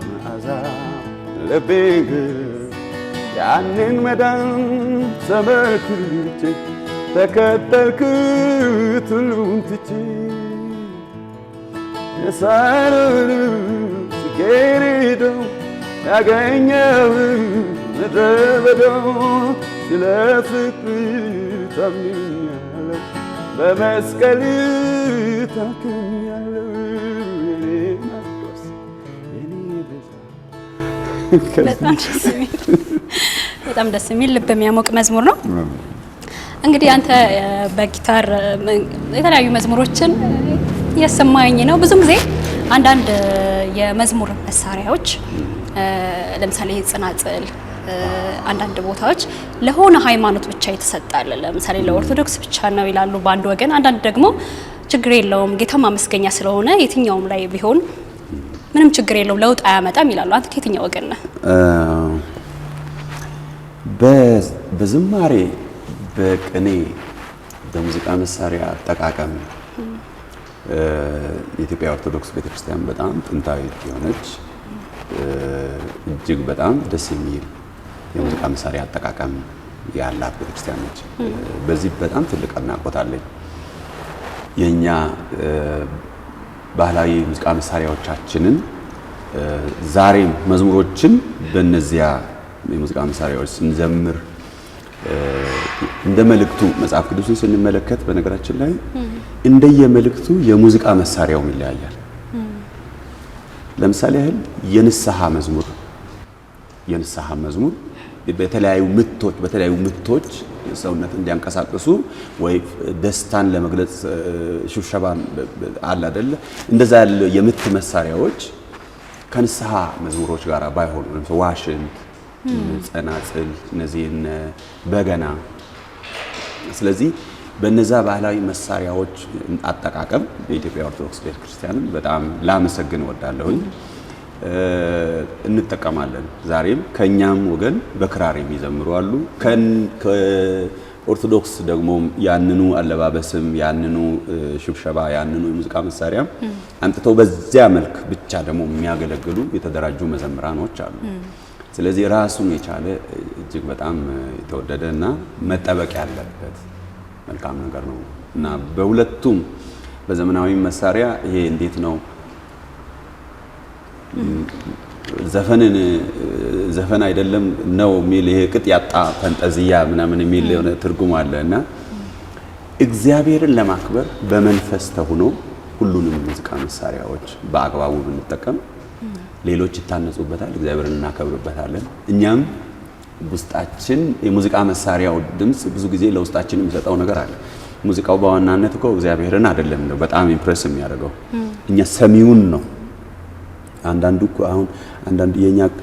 [SPEAKER 3] መዓዛው ልቤን ገዛ ያንን መዳን ተመልክቼ ተከተልኩት ሁሉን ትቼ የሳሮን ጽጌረዳ ያገኘው ምድረ በዳ ስለ ፍቅር ታምኛለሁ በመስቀል ታክኛለሁ የኔ ናርዶስ የኔ ቤዛ።
[SPEAKER 2] በጣም ደስ የሚል ልብ የሚያሞቅ መዝሙር ነው። እንግዲህ አንተ በጊታር የተለያዩ መዝሙሮችን እያሰማኝ ነው። ብዙ ጊዜ አንዳንድ የመዝሙር መሳሪያዎች ለምሳሌ ጽናጽል አንዳንድ ቦታዎች ለሆነ ሃይማኖት ብቻ የተሰጣለ፣ ለምሳሌ ለኦርቶዶክስ ብቻ ነው ይላሉ በአንድ ወገን። አንዳንድ ደግሞ ችግር የለውም ጌታ ማመስገኛ ስለሆነ የትኛውም ላይ ቢሆን ምንም ችግር የለውም ለውጥ አያመጣም ይላሉ። አንተ ከየትኛው ወገን ነህ?
[SPEAKER 3] በዝማሬ በቅኔ በሙዚቃ መሳሪያ አጠቃቀም የኢትዮጵያ ኦርቶዶክስ ቤተክርስቲያን በጣም ጥንታዊ የሆነች እጅግ በጣም ደስ የሚል የሙዚቃ መሳሪያ አጠቃቀም ያላት ቤተክርስቲያን ነች። በዚህ በጣም ትልቅ አድናቆት አለኝ። የኛ ባህላዊ ሙዚቃ መሳሪያዎቻችንን ዛሬም መዝሙሮችን በእነዚያ የሙዚቃ መሳሪያዎች ስንዘምር እንደ መልእክቱ መጽሐፍ ቅዱስን ስንመለከት በነገራችን ላይ እንደየመልእክቱ የሙዚቃ መሳሪያው ይለያያል። ለምሳሌ ያህል የንስሐ መዝሙር በተለያዩ ምቶች ሰውነት እንዲያንቀሳቅሱ ወይ ደስታን ለመግለጽ ሽብሸባን አለ አይደለ? እንደዛ ያለ የምት መሳሪያዎች ከንስሐ መዝሙሮች ጋር ባይሆኑ ለምሳሌ ዋሽንት፣ ጸናጽል፣ እነዚህን በገና። ስለዚህ በነዛ ባህላዊ መሳሪያዎች አጠቃቀም በኢትዮጵያ ኦርቶዶክስ ቤተክርስቲያንን በጣም ላመሰግን እወዳለሁኝ። እንጠቀማለን። ዛሬም ከኛም ወገን በክራር የሚዘምሩ አሉ። ከኦርቶዶክስ ደግሞ ያንኑ አለባበስም ያንኑ ሽብሸባ ያንኑ የሙዚቃ መሳሪያ አንጥተው በዚያ መልክ ብቻ ደግሞ የሚያገለግሉ የተደራጁ መዘምራኖች አሉ። ስለዚህ ራሱን የቻለ እጅግ በጣም የተወደደ እና መጠበቅ ያለበት መልካም ነገር ነው እና በሁለቱም በዘመናዊ መሳሪያ ይሄ እንዴት ነው ዘፈን አይደለም ነው የሚል ይሄ ቅጥ ያጣ ፈንጠዚያ ምናምን የሚል የሆነ ትርጉም አለና እግዚአብሔርን ለማክበር በመንፈስ ተሆኖ ሁሉንም ሙዚቃ መሳሪያዎች በአግባቡ ብንጠቀም ሌሎች ይታነጹበታል፣ እግዚአብሔርን እናከብርበታለን። እኛም ውስጣችን የሙዚቃ መሳሪያው ድምጽ ብዙ ጊዜ ለውስጣችን የሚሰጠው ነገር አለ። ሙዚቃው በዋናነት እኮ እግዚአብሔርን አይደለም ነው በጣም ኢምፕሬስ የሚያደርገው እኛ ሰሚውን ነው። አሁን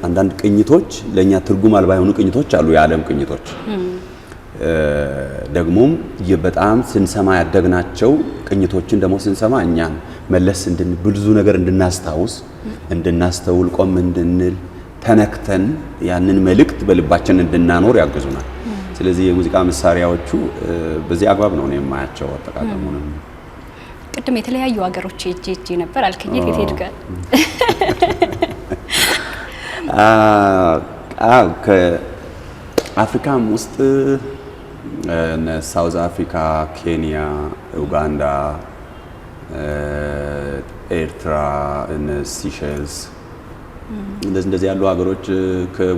[SPEAKER 3] አንዳንድ ቅኝቶች ለኛ ትርጉም አልባ የሆኑ ቅኝቶች አሉ፣ የዓለም ቅኝቶች ደግሞም በጣም ስንሰማ ያደግናቸው ቅኝቶችን ደግሞ ስንሰማ እኛን መለስ ብዙ ነገር እንድናስተውል ቆም እንድንል ተነክተን ያንን መልእክት በልባችን እንድናኖር ያግዙናል። ስለዚህ የሙዚቃ መሳሪያዎቹ በዚህ አግባብ ነው የማያቸው አጠቃቀሙንም።
[SPEAKER 2] ቅድም የተለያዩ ሀገሮች ሄጄ ነበር አልከኝ። የት ሄድከ?
[SPEAKER 3] ከአፍሪካም ውስጥ ሳውዝ አፍሪካ፣ ኬንያ፣ ኡጋንዳ፣ ኤርትራ፣ ሲሸልስ እንደዚህ ያሉ ሀገሮች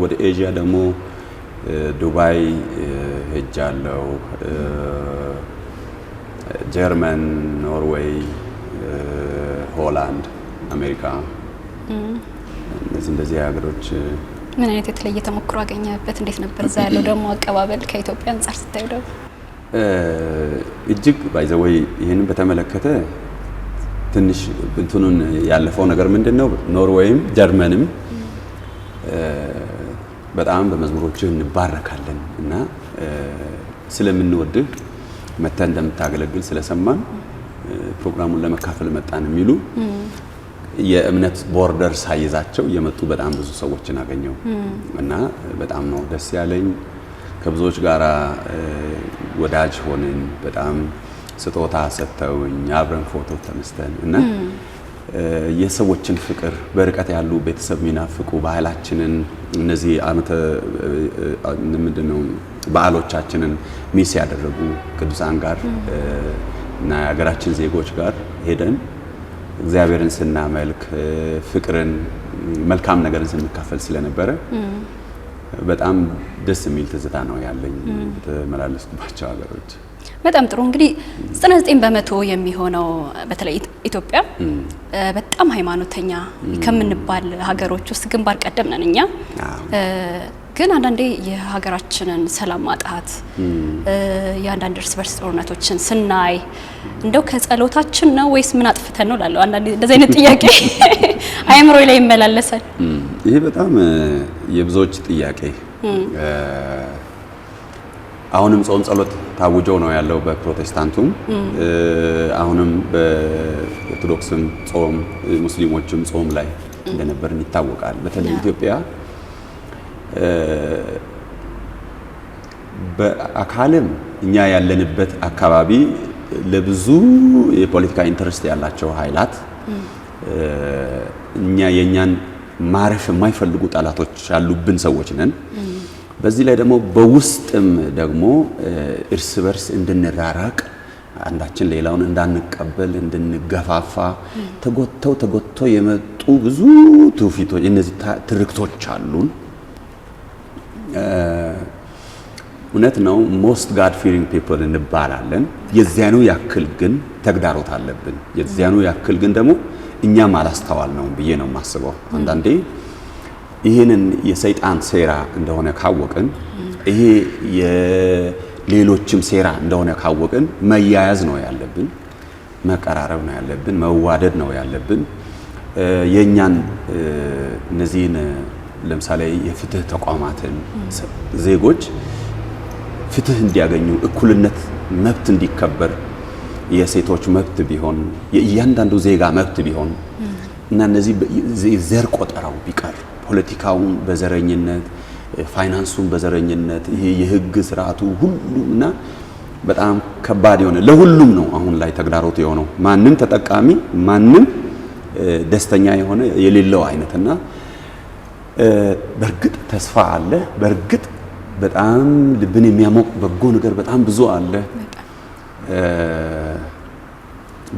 [SPEAKER 3] ወደ ኤዥያ ደግሞ ዱባይ ሄጃለሁ፣ ጀርመን፣ ኖርዌይ፣ ሆላንድ፣ አሜሪካ እንደዚህ ሀገሮች።
[SPEAKER 2] ምን አይነት የተለየ ተሞክሮ አገኘበት? እንዴት ነበር እዛ ያለው ደግሞ አቀባበል ከኢትዮጵያ አንፃር ስታዩ? ደግሞ
[SPEAKER 3] እጅግ ባይዘወይ ይሄንን በተመለከተ ትንሽ እንትኑን ያለፈው ነገር ምንድነው ኖርዌይም ጀርመንም በጣም በመዝሙሮች እንባረካለን እና ስለምንወድህ መተህ እንደምታገለግል ስለሰማን ፕሮግራሙን ለመካፈል መጣን የሚሉ የእምነት ቦርደር ሳይዛቸው የመጡ በጣም ብዙ ሰዎችን አገኘው እና በጣም ነው ደስ ያለኝ። ከብዙዎች ጋራ ወዳጅ ሆንን። በጣም ስጦታ ሰጥተውኝ አብረን ፎቶ ተነስተን እና የሰዎችን ፍቅር በርቀት ያሉ ቤተሰብ የሚናፍቁ ባህላችንን እነዚህ ምንድነው በዓሎቻችንን ሚስ ያደረጉ ቅዱሳን ጋር እና የሀገራችን ዜጎች ጋር ሄደን እግዚአብሔርን ስናመልክ ፍቅርን መልካም ነገርን ስንካፈል ስለነበረ በጣም ደስ የሚል ትዝታ ነው ያለኝ ተመላለስኩባቸው ሀገሮች።
[SPEAKER 2] በጣም ጥሩ። እንግዲህ 99% የሚሆነው በተለይ ኢትዮጵያ በጣም ሃይማኖተኛ ከምንባል ሀገሮች ውስጥ ግንባር ቀደም ነን እኛ። ግን አንዳንዴ የሀገራችንን ሰላም ማጣት የአንዳንድ እርስ በርስ ጦርነቶችን ስናይ እንደው ከጸሎታችን ነው ወይስ ምን አጥፍተን ነው ላለው አንዳንዴ እንደዚህ አይነት ጥያቄ አይምሮ ላይ ይመላለሳል።
[SPEAKER 3] ይሄ በጣም የብዙዎች ጥያቄ። አሁንም ጾም ጸሎት ታውጆ ነው ያለው በፕሮቴስታንቱም፣ አሁንም በኦርቶዶክስም ጾም ሙስሊሞችም ጾም ላይ እንደነበርን ይታወቃል። በተለይ ኢትዮጵያ በአካልም እኛ ያለንበት አካባቢ ለብዙ የፖለቲካ ኢንተረስት ያላቸው ኃይላት የኛን ማረፍ የማይፈልጉ ጠላቶች ያሉብን ሰዎች ነን። በዚህ ላይ ደግሞ በውስጥም ደግሞ እርስ በርስ እንድንራራቅ አንዳችን ሌላውን እንዳንቀበል እንድንገፋፋ ተጎተው የመጡ ብዙ ትውፊቶች እነዚህ ትርክቶች አሉን። እውነት ነው ሞስት ጋድ ፊሪንግ ፒፕል እንባላለን። የዚያኑ ያክል ግን ተግዳሮት አለብን። የዚያኑ ያክል ግን ደግሞ እኛም አላስተዋል ነው ብዬ ነው የማስበው። አንዳንዴ ይህንን የሰይጣን ሴራ እንደሆነ ካወቅን ይሄ የሌሎችም ሴራ እንደሆነ ካወቅን መያያዝ ነው ያለብን፣ መቀራረብ ነው ያለብን፣ መዋደድ ነው ያለብን። የኛን እነዚህን ለምሳሌ የፍትህ ተቋማትን ዜጎች ፍትህ እንዲያገኙ እኩልነት መብት እንዲከበር የሴቶች መብት ቢሆን የእያንዳንዱ ዜጋ መብት ቢሆን እና እነዚህ ዘር ቆጠራው ቢቀር ፖለቲካውን በዘረኝነት ፋይናንሱን በዘረኝነት ይሄ የህግ ስርዓቱ ሁሉና በጣም ከባድ የሆነ ለሁሉም ነው አሁን ላይ ተግዳሮት የሆነው። ማንም ተጠቃሚ ማንም ደስተኛ የሆነ የሌለው አይነትና በርግጥ ተስፋ አለ። በርግጥ በጣም ልብን የሚያሞቅ በጎ ነገር በጣም ብዙ አለ።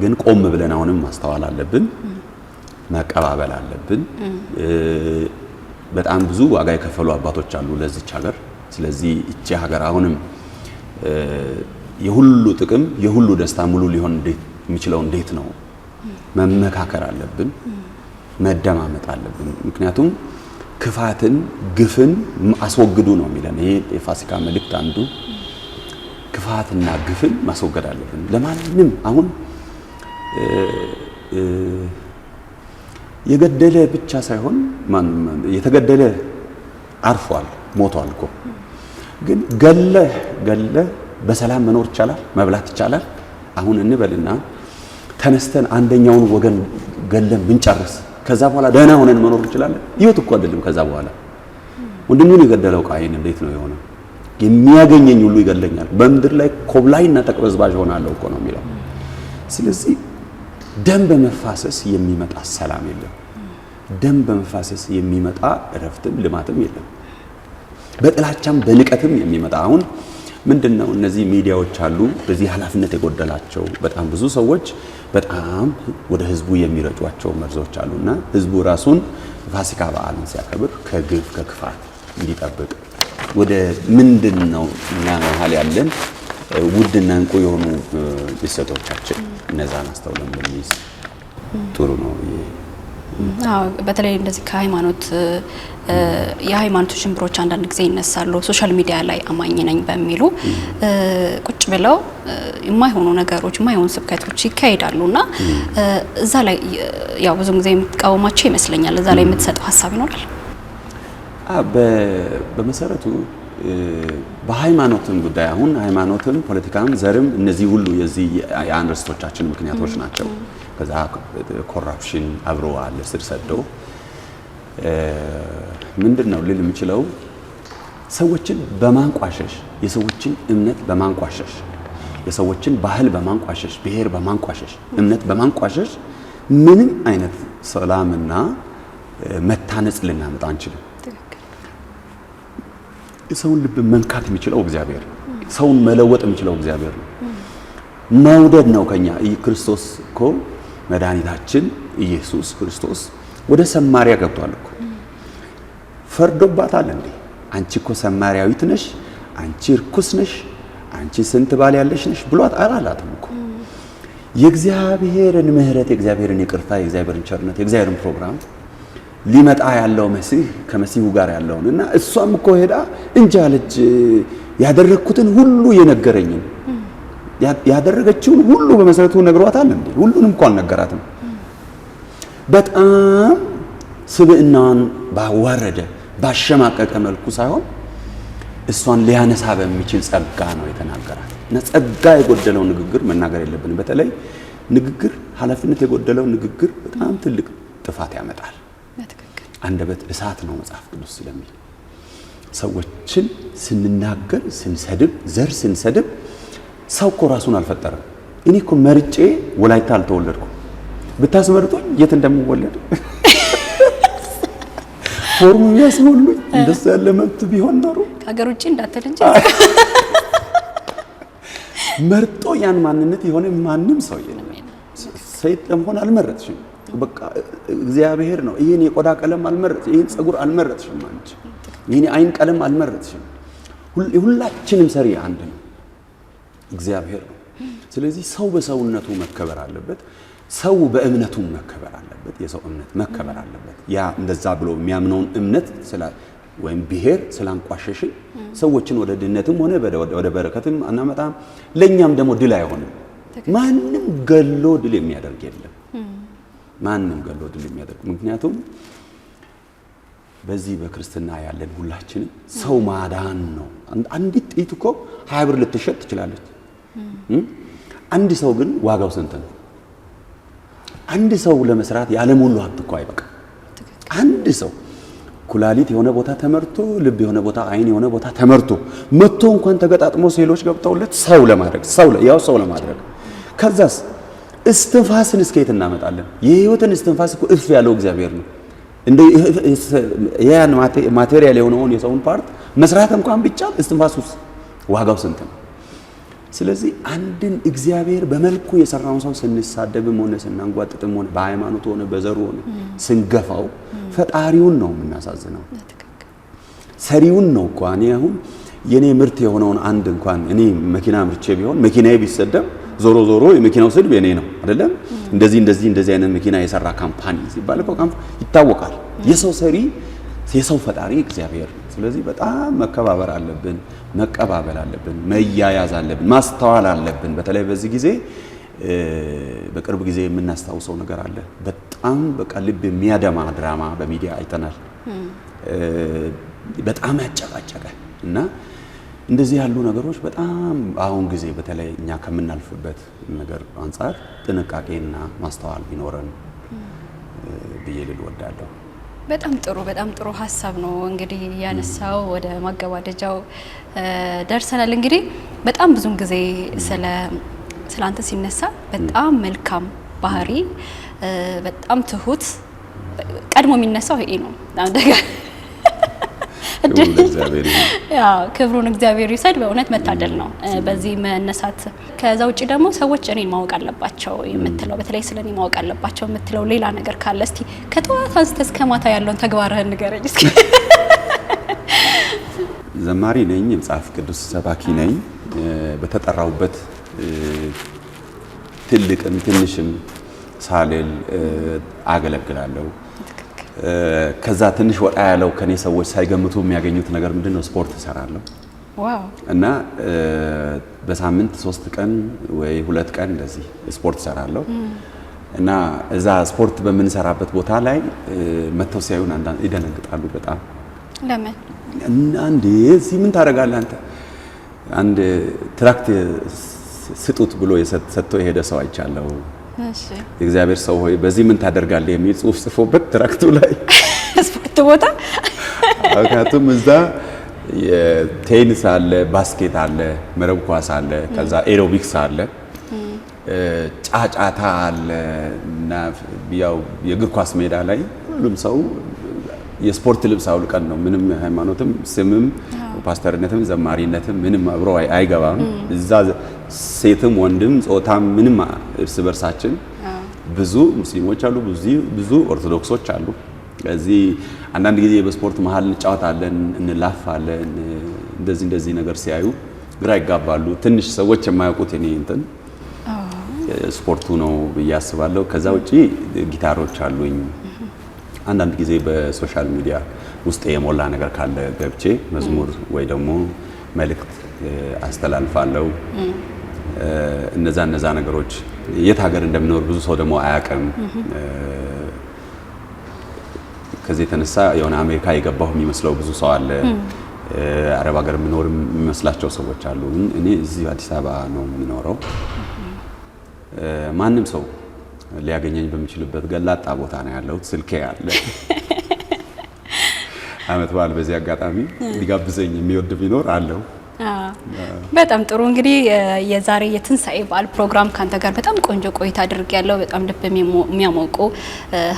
[SPEAKER 3] ግን ቆም ብለን አሁንም ማስተዋል አለብን፣ መቀባበል አለብን። በጣም ብዙ ዋጋ የከፈሉ አባቶች አሉ ለዚች ሀገር። ስለዚህ እቺ ሀገር አሁንም የሁሉ ጥቅም የሁሉ ደስታ ሙሉ ሊሆን የሚችለው እንዴት ነው? መመካከር አለብን፣ መደማመጥ አለብን። ምክንያቱም ክፋትን ግፍን አስወግዱ ነው የሚለን ይሄ የፋሲካ መልእክት አንዱ። ክፋትና ግፍን ማስወገድ አለብን። ለማንም አሁን የገደለ ብቻ ሳይሆን የተገደለ አርፏል ሞቷል እኮ። ግን ገለ በሰላም መኖር ይቻላል፣ መብላት ይቻላል። አሁን እንበልና ተነስተን አንደኛውን ወገን ገለን ብንጨርስ ከዛ በኋላ ደህና ሆነን መኖር እንችላለን? ህይወት እኮ አይደለም። ከዛ በኋላ ወንድሙን የገደለው ቃየን እንዴት ነው የሆነው? የሚያገኘኝ ሁሉ ይገለኛል፣ በምድር ላይ ኮብላይና ተቅበዝባዥ ሆናለሁ እኮ ነው የሚለው። ስለዚህ ደም በመፋሰስ የሚመጣ ሰላም የለም። ደም በመፋሰስ የሚመጣ እረፍትም ልማትም የለም። በጥላቻም በንቀትም የሚመጣ አሁን ምንድነው እነዚህ ሚዲያዎች አሉ በዚህ ኃላፊነት የጎደላቸው በጣም ብዙ ሰዎች በጣም ወደ ህዝቡ የሚረጯቸው መርዞች አሉና ህዝቡ ራሱን ፋሲካ በዓልን ሲያከብር ከግፍ ከክፋት እንዲጠብቅ ወደ ምንድነው እና መሀል ያለን ውድና እንቁ የሆኑ እሴቶቻችን እነዛን አስተውለን ብንይዝ ጥሩ ነው።
[SPEAKER 2] በተለይ እንደዚህ ከሃይማኖት የሃይማኖት ሽምብሮች አንዳንድ ጊዜ ይነሳሉ ሶሻል ሚዲያ ላይ አማኝ ነኝ በሚሉ ቁጭ ብለው የማይሆኑ ነገሮች የማይሆኑ ስብከቶች ይካሄዳሉና እዛ ላይ ያው ብዙ ጊዜ የምትቃወማቸው ይመስለኛል። እዛ ላይ የምትሰጠው ሐሳብ ይኖራል?
[SPEAKER 3] በመሰረቱ በሃይማኖትም ጉዳይ አሁን ሃይማኖትም ፖለቲካም ዘርም እነዚህ ሁሉ የዚህ የአንርስቶቻችን ምክንያቶች ናቸው። ከዛ ኮራፕሽን አብሮ አለ ስር ሰደው ምንድነው ልል የምችለው ሰዎችን በማንቋሸሽ የሰዎችን እምነት በማንቋሸሽ የሰዎችን ባህል በማንቋሸሽ ብሔር በማንቋሸሽ እምነት በማንቋሸሽ ምንም አይነት ሰላምና መታነጽ ልናመጣ አንችልም። ሰውን ልብ መንካት የሚችለው እግዚአብሔር ነው። ሰውን መለወጥ የሚችለው እግዚአብሔር ነው። መውደድ ነው ከኛ ክርስቶስ እኮ መድኃኒታችን ኢየሱስ ክርስቶስ ወደ ሰማሪያ ገብቷል እኮ ፈርዶባታል እንዴ አንቺ እኮ ሰማሪያዊት ነሽ አንቺ ርኩስ ነሽ አንቺ ስንት ባል ያለሽ ነሽ ብሏት አላላትም እኮ የእግዚአብሔርን ምህረት የእግዚአብሔርን ይቅርታ የእግዚአብሔርን ቸርነት የእግዚአብሔርን ፕሮግራም ሊመጣ ያለው መሲህ ከመሲሁ ጋር ያለውን እና እሷም እኮ ሄዳ እንጂ አለች ያደረኩትን ሁሉ የነገረኝን ያደረገችውን ሁሉ በመሰረቱ ነግሯታል እንዴ ሁሉንም እንኳን አልነገራትም። በጣም ስብዕናዋን ባዋረደ ባሸማቀቀ መልኩ ሳይሆን እሷን ሊያነሳ በሚችል ጸጋ ነው የተናገራት። እና ጸጋ የጎደለው ንግግር መናገር የለብንም። በተለይ ንግግር ኃላፊነት የጎደለው ንግግር በጣም ትልቅ ጥፋት ያመጣል። አንደበት እሳት ነው መጽሐፍ ቅዱስ ስለሚል ሰዎችን ስንናገር ስንሰድብ ዘር ስንሰድብ ሰው እኮ ራሱን አልፈጠረም። እኔ እኮ መርጬ ወላይታ አልተወለድኩም። ብታስመርጡኝ የት እንደምወለድ ፎርሙ ያስሞሉኝ እንደዛ ያለ መብት ቢሆን ኖሮ
[SPEAKER 2] ከሀገር ውጪ እንዳትል እንጂ
[SPEAKER 3] መርጦ ያን ማንነት የሆነ ማንም ሰው የለም። ሰይጣን ለመሆን አልመረጥሽም። በቃ እግዚአብሔር ነው። ይሄን የቆዳ ቀለም አልመረጥሽ፣ ይሄን ጸጉር አልመረጥሽም አንቺ። ይሄን አይን ቀለም አልመረጥሽም። ሁላችንም ሰሪ አንድ ነው፣ እግዚአብሔር ነው። ስለዚህ ሰው በሰውነቱ መከበር አለበት። ሰው በእምነቱ መከበር አለበት። የሰው እምነት መከበር አለበት። ያ እንደዛ ብሎ የሚያምነውን እምነት ወይም ብሔር ስላንቋሸሽን ሰዎችን ወደ ድነትም ሆነ ወደ በረከትም አናመጣም። ለኛም ደግሞ ድል አይሆንም። ማንም ገሎ ድል የሚያደርግ የለም። ማንም ገሎ ድል የሚያደርግ ምክንያቱም በዚህ በክርስትና ያለን ሁላችንም ሰው ማዳን ነው። አንዲት ጥይት እኮ 20 ብር ልትሸጥ ትችላለች። አንድ ሰው ግን ዋጋው ስንት ነው? አንድ ሰው ለመስራት ያለም ሁሉ ሀብት እኮ አይበቃም። አንድ ሰው ኩላሊት የሆነ ቦታ ተመርቶ ልብ የሆነ ቦታ አይን የሆነ ቦታ ተመርቶ መጥቶ እንኳን ተገጣጥሞ ሴሎች ገብተውለት ሰው ለማድረግ ሰው ለማድረግ ከዛስ እስትንፋስን እስከየት እናመጣለን? የህይወትን እስትንፋስ እኮ እፍ ያለው እግዚአብሔር ነው። እንደ ያን ማቴሪያል የሆነውን የሰውን ፓርት መስራት እንኳን ቢቻል እስትንፋሱስ ዋጋው ስንት ነው? ስለዚህ አንድን እግዚአብሔር በመልኩ የሰራውን ሰው ስንሳደብም ሆነ ስናንጓጥጥም ሆነ በሃይማኖት ሆነ በዘሩ ሆነ ስንገፋው ፈጣሪውን ነው የምናሳዝነው። ሰሪውን ነው እኮ እኔ አሁን የኔ ምርት የሆነውን አንድ እንኳን እኔ መኪና ምርቼ ቢሆን መኪናዬ ቢሰደብ ዞሮ ዞሮ የመኪናው ስድብ የኔ ነው አይደለም? እንደዚህ አይነት መኪና የሰራ ካምፓኒ ሲባል እኮ ይታወቃል። የሰው ሰሪ የሰው ፈጣሪ እግዚአብሔር። ስለዚህ በጣም መከባበር አለብን፣ መቀባበል አለብን፣ መያያዝ አለብን፣ ማስተዋል አለብን። በተለይ በዚህ ጊዜ በቅርብ ጊዜ የምናስታውሰው ነገር አለ። በጣም በቃ ልብ የሚያደማ ድራማ በሚዲያ አይተናል። በጣም ያጨቃጨቀ እና እንደዚህ ያሉ ነገሮች በጣም አሁን ጊዜ በተለይ እኛ ከምናልፍበት ነገር አንፃር ጥንቃቄና ማስተዋል ቢኖረን ብዬ ልል እወዳለሁ።
[SPEAKER 2] በጣም ጥሩ ሀሳብ ነው። እንግዲህ ያነሳው ወደ ማገባደጃው ደርሰናል። እንግዲህ በጣም ብዙን ጊዜ ስለ አንተ ሲነሳ በጣም መልካም ባህሪ፣ በጣም ትሁት ቀድሞ የሚነሳው ይሄ ነው። ክብሩን እግዚአብሔር ይውሰድ። በእውነት መታደል ነው በዚህ መነሳት። ከዛ ውጪ ደግሞ ሰዎች እኔን ማወቅ አለባቸው የምትለው በተለይ ስለኔ ማወቅ አለባቸው የምትለው ሌላ ነገር ካለ እስቲ ከጠዋት አንስተህ እስከ ማታ ያለውን ተግባርህን ንገረኝ እስኪ።
[SPEAKER 3] ዘማሪ ነኝ፣ መጽሐፍ ቅዱስ ሰባኪ ነኝ። በተጠራውበት ትልቅም ትንሽም ሳልል አገለግላለሁ። ከዛ ትንሽ ወጣ ያለው ከኔ ሰዎች ሳይገምቱ የሚያገኙት ነገር ምንድነው? ስፖርት እሰራለሁ።
[SPEAKER 2] ዋው! እና
[SPEAKER 3] በሳምንት 3 ቀን ወይ 2 ቀን እንደዚህ ስፖርት እሰራለሁ። እና እዛ ስፖርት በምንሰራበት ቦታ ላይ መተው ሲያዩን አንዳንድ ይደነግጣሉ በጣም
[SPEAKER 2] ለምን
[SPEAKER 3] አንዴ እዚህ ምን ታደርጋለህ አንተ? አንድ ትራክት ስጡት ብሎ ሰጥቶ የሄደ ሰው አይቻለሁ።
[SPEAKER 2] እሺ
[SPEAKER 3] የእግዚአብሔር ሰው ሆይ በዚህ ምን ታደርጋለህ የሚል ጽሑፍ ጽፎበት ትራክቱ ላይ
[SPEAKER 2] ስፖርት ቦታ
[SPEAKER 3] ምክንያቱም እዛ የቴኒስ አለ፣ ባስኬት አለ፣ መረብ ኳስ አለ፣ ከዛ ኤሮቢክስ አለ፣ ጫጫታ አለ እና ያው የእግር ኳስ ሜዳ ላይ ሁሉም ሰው የስፖርት ልብስ አውልቀን ነው። ምንም ሃይማኖትም ስምም ፓስተርነትም ዘማሪነትም ምንም አብሮ አይገባም። እዛ ሴትም ወንድም ጾታም ምንም እርስ በርሳችን ብዙ ሙስሊሞች አሉ፣ ብዙ ኦርቶዶክሶች አሉ። ስለዚህ አንዳንድ ጊዜ በስፖርት መሀል እንጫወታለን፣ እንላፋለን። እንደዚህ ነገር ሲያዩ ግራ ይጋባሉ። ትንሽ ሰዎች የማያውቁት እኔ እንትን ስፖርቱ ነው ብዬ አስባለሁ። ከዛ ውጪ ጊታሮች አሉኝ። አንዳንድ ጊዜ በሶሻል ሚዲያ ውስጥ የሞላ ነገር ካለ ገብቼ መዝሙር ወይ ደግሞ መልእክት አስተላልፋለሁ። እነዛ ነገሮች የት ሀገር እንደምኖር ብዙ ሰው ደግሞ አያውቅም። ከዚህ የተነሳ የሆነ አሜሪካ የገባሁ የሚመስለው ብዙ ሰው አለ። አረብ ሀገር የምኖር የሚመስላቸው ሰዎች አሉ። እኔ እዚህ አዲስ አበባ ነው የምኖረው። ማንም ሰው ሊያገኘኝ በሚችልበት ገላጣ ቦታ ነው ያለሁት። ስልኬ አለ። አመት በዓል በዚህ አጋጣሚ ሊጋብዘኝ የሚወድ ቢኖር አለው።
[SPEAKER 2] በጣም ጥሩ። እንግዲህ የዛሬ የትንሳኤ በዓል ፕሮግራም ካንተ ጋር በጣም ቆንጆ ቆይታ አድርጌያለሁ። በጣም ልብ የሚያሞቁ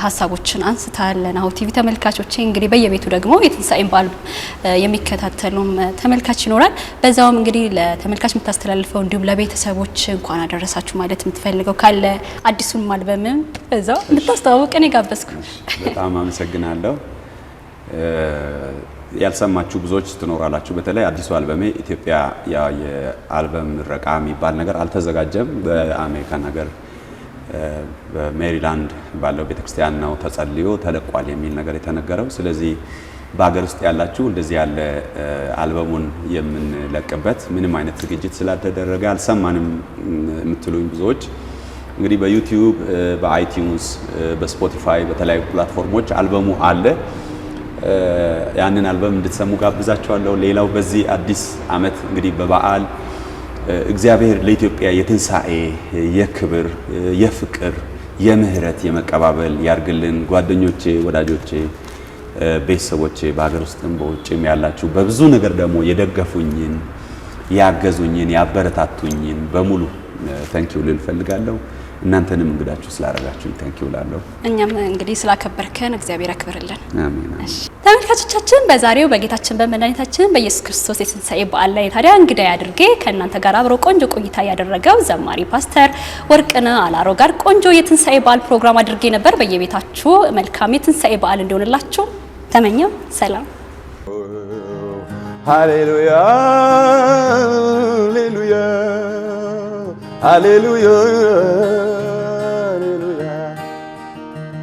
[SPEAKER 2] ሀሳቦችን አንስታል። ናሁ ቲቪ ተመልካቾቼ እንግዲህ በየቤቱ ደግሞ የትንሳኤ በዓል የሚከታተሉም ተመልካች ይኖራል። በዛውም እንግዲህ ለተመልካች የምታስተላልፈው እንዲሁም ለቤተሰቦች እንኳን አደረሳችሁ ማለት የምትፈልገው ካለ አዲሱን አልበምም በዛው እንድታስተዋውቅ እኔ ጋበዝኩ።
[SPEAKER 3] በጣም አመሰግናለሁ። ያልሰማችሁ ብዙዎች ትኖራላችሁ። በተለይ አዲሱ አልበሜ ኢትዮጵያ የአልበም ምረቃ የሚባል ነገር አልተዘጋጀም። በአሜሪካን ሀገር በሜሪላንድ ባለው ቤተክርስቲያን ነው ተጸልዮ ተለቋል የሚል ነገር የተነገረው። ስለዚህ በሀገር ውስጥ ያላችሁ እንደዚህ ያለ አልበሙን የምንለቅበት ምንም አይነት ዝግጅት ስላልተደረገ አልሰማንም የምትሉኝ ብዙዎች እንግዲህ በዩቲዩብ፣ በአይቲዩንስ፣ በስፖቲፋይ በተለያዩ ፕላትፎርሞች አልበሙ አለ። ያንን አልበም እንድትሰሙ ጋብዛችኋለሁ። ሌላው በዚህ አዲስ አመት እንግዲህ በበዓል እግዚአብሔር ለኢትዮጵያ የትንሳኤ፣ የክብር፣ የፍቅር፣ የምህረት፣ የመቀባበል ያርግልን። ጓደኞቼ፣ ወዳጆቼ፣ ቤተሰቦቼ በሀገር ውስጥም በውጭም ያላችሁ በብዙ ነገር ደግሞ የደገፉኝን፣ ያገዙኝን፣ ያበረታቱኝን በሙሉ ታንኪዩ ልል ፈልጋለሁ። እናንተንም እንግዳችሁ ስላደረጋችሁ ታንኪዩ ላለሁ።
[SPEAKER 2] እኛም እንግዲህ ስላከበርከን እግዚአብሔር ያክብርልን።
[SPEAKER 3] አሜን።
[SPEAKER 2] ተመልካቾቻችን በዛሬው በጌታችን በመድኃኒታችን በኢየሱስ ክርስቶስ የትንሳኤ በዓል ላይ ታዲያ እንግዳይ አድርጌ ከእናንተ ጋር አብሮ ቆንጆ ቆይታ ያደረገው ዘማሪ ፓስተር ወርቅነህ አላሮ ጋር ቆንጆ የትንሳኤ በዓል ፕሮግራም አድርጌ ነበር። በየቤታችሁ መልካም የትንሳኤ በዓል እንዲሆንላችሁ ተመኘው። ሰላም።
[SPEAKER 1] ሃሌሉያ ሃሌሉያ ሃሌሉያ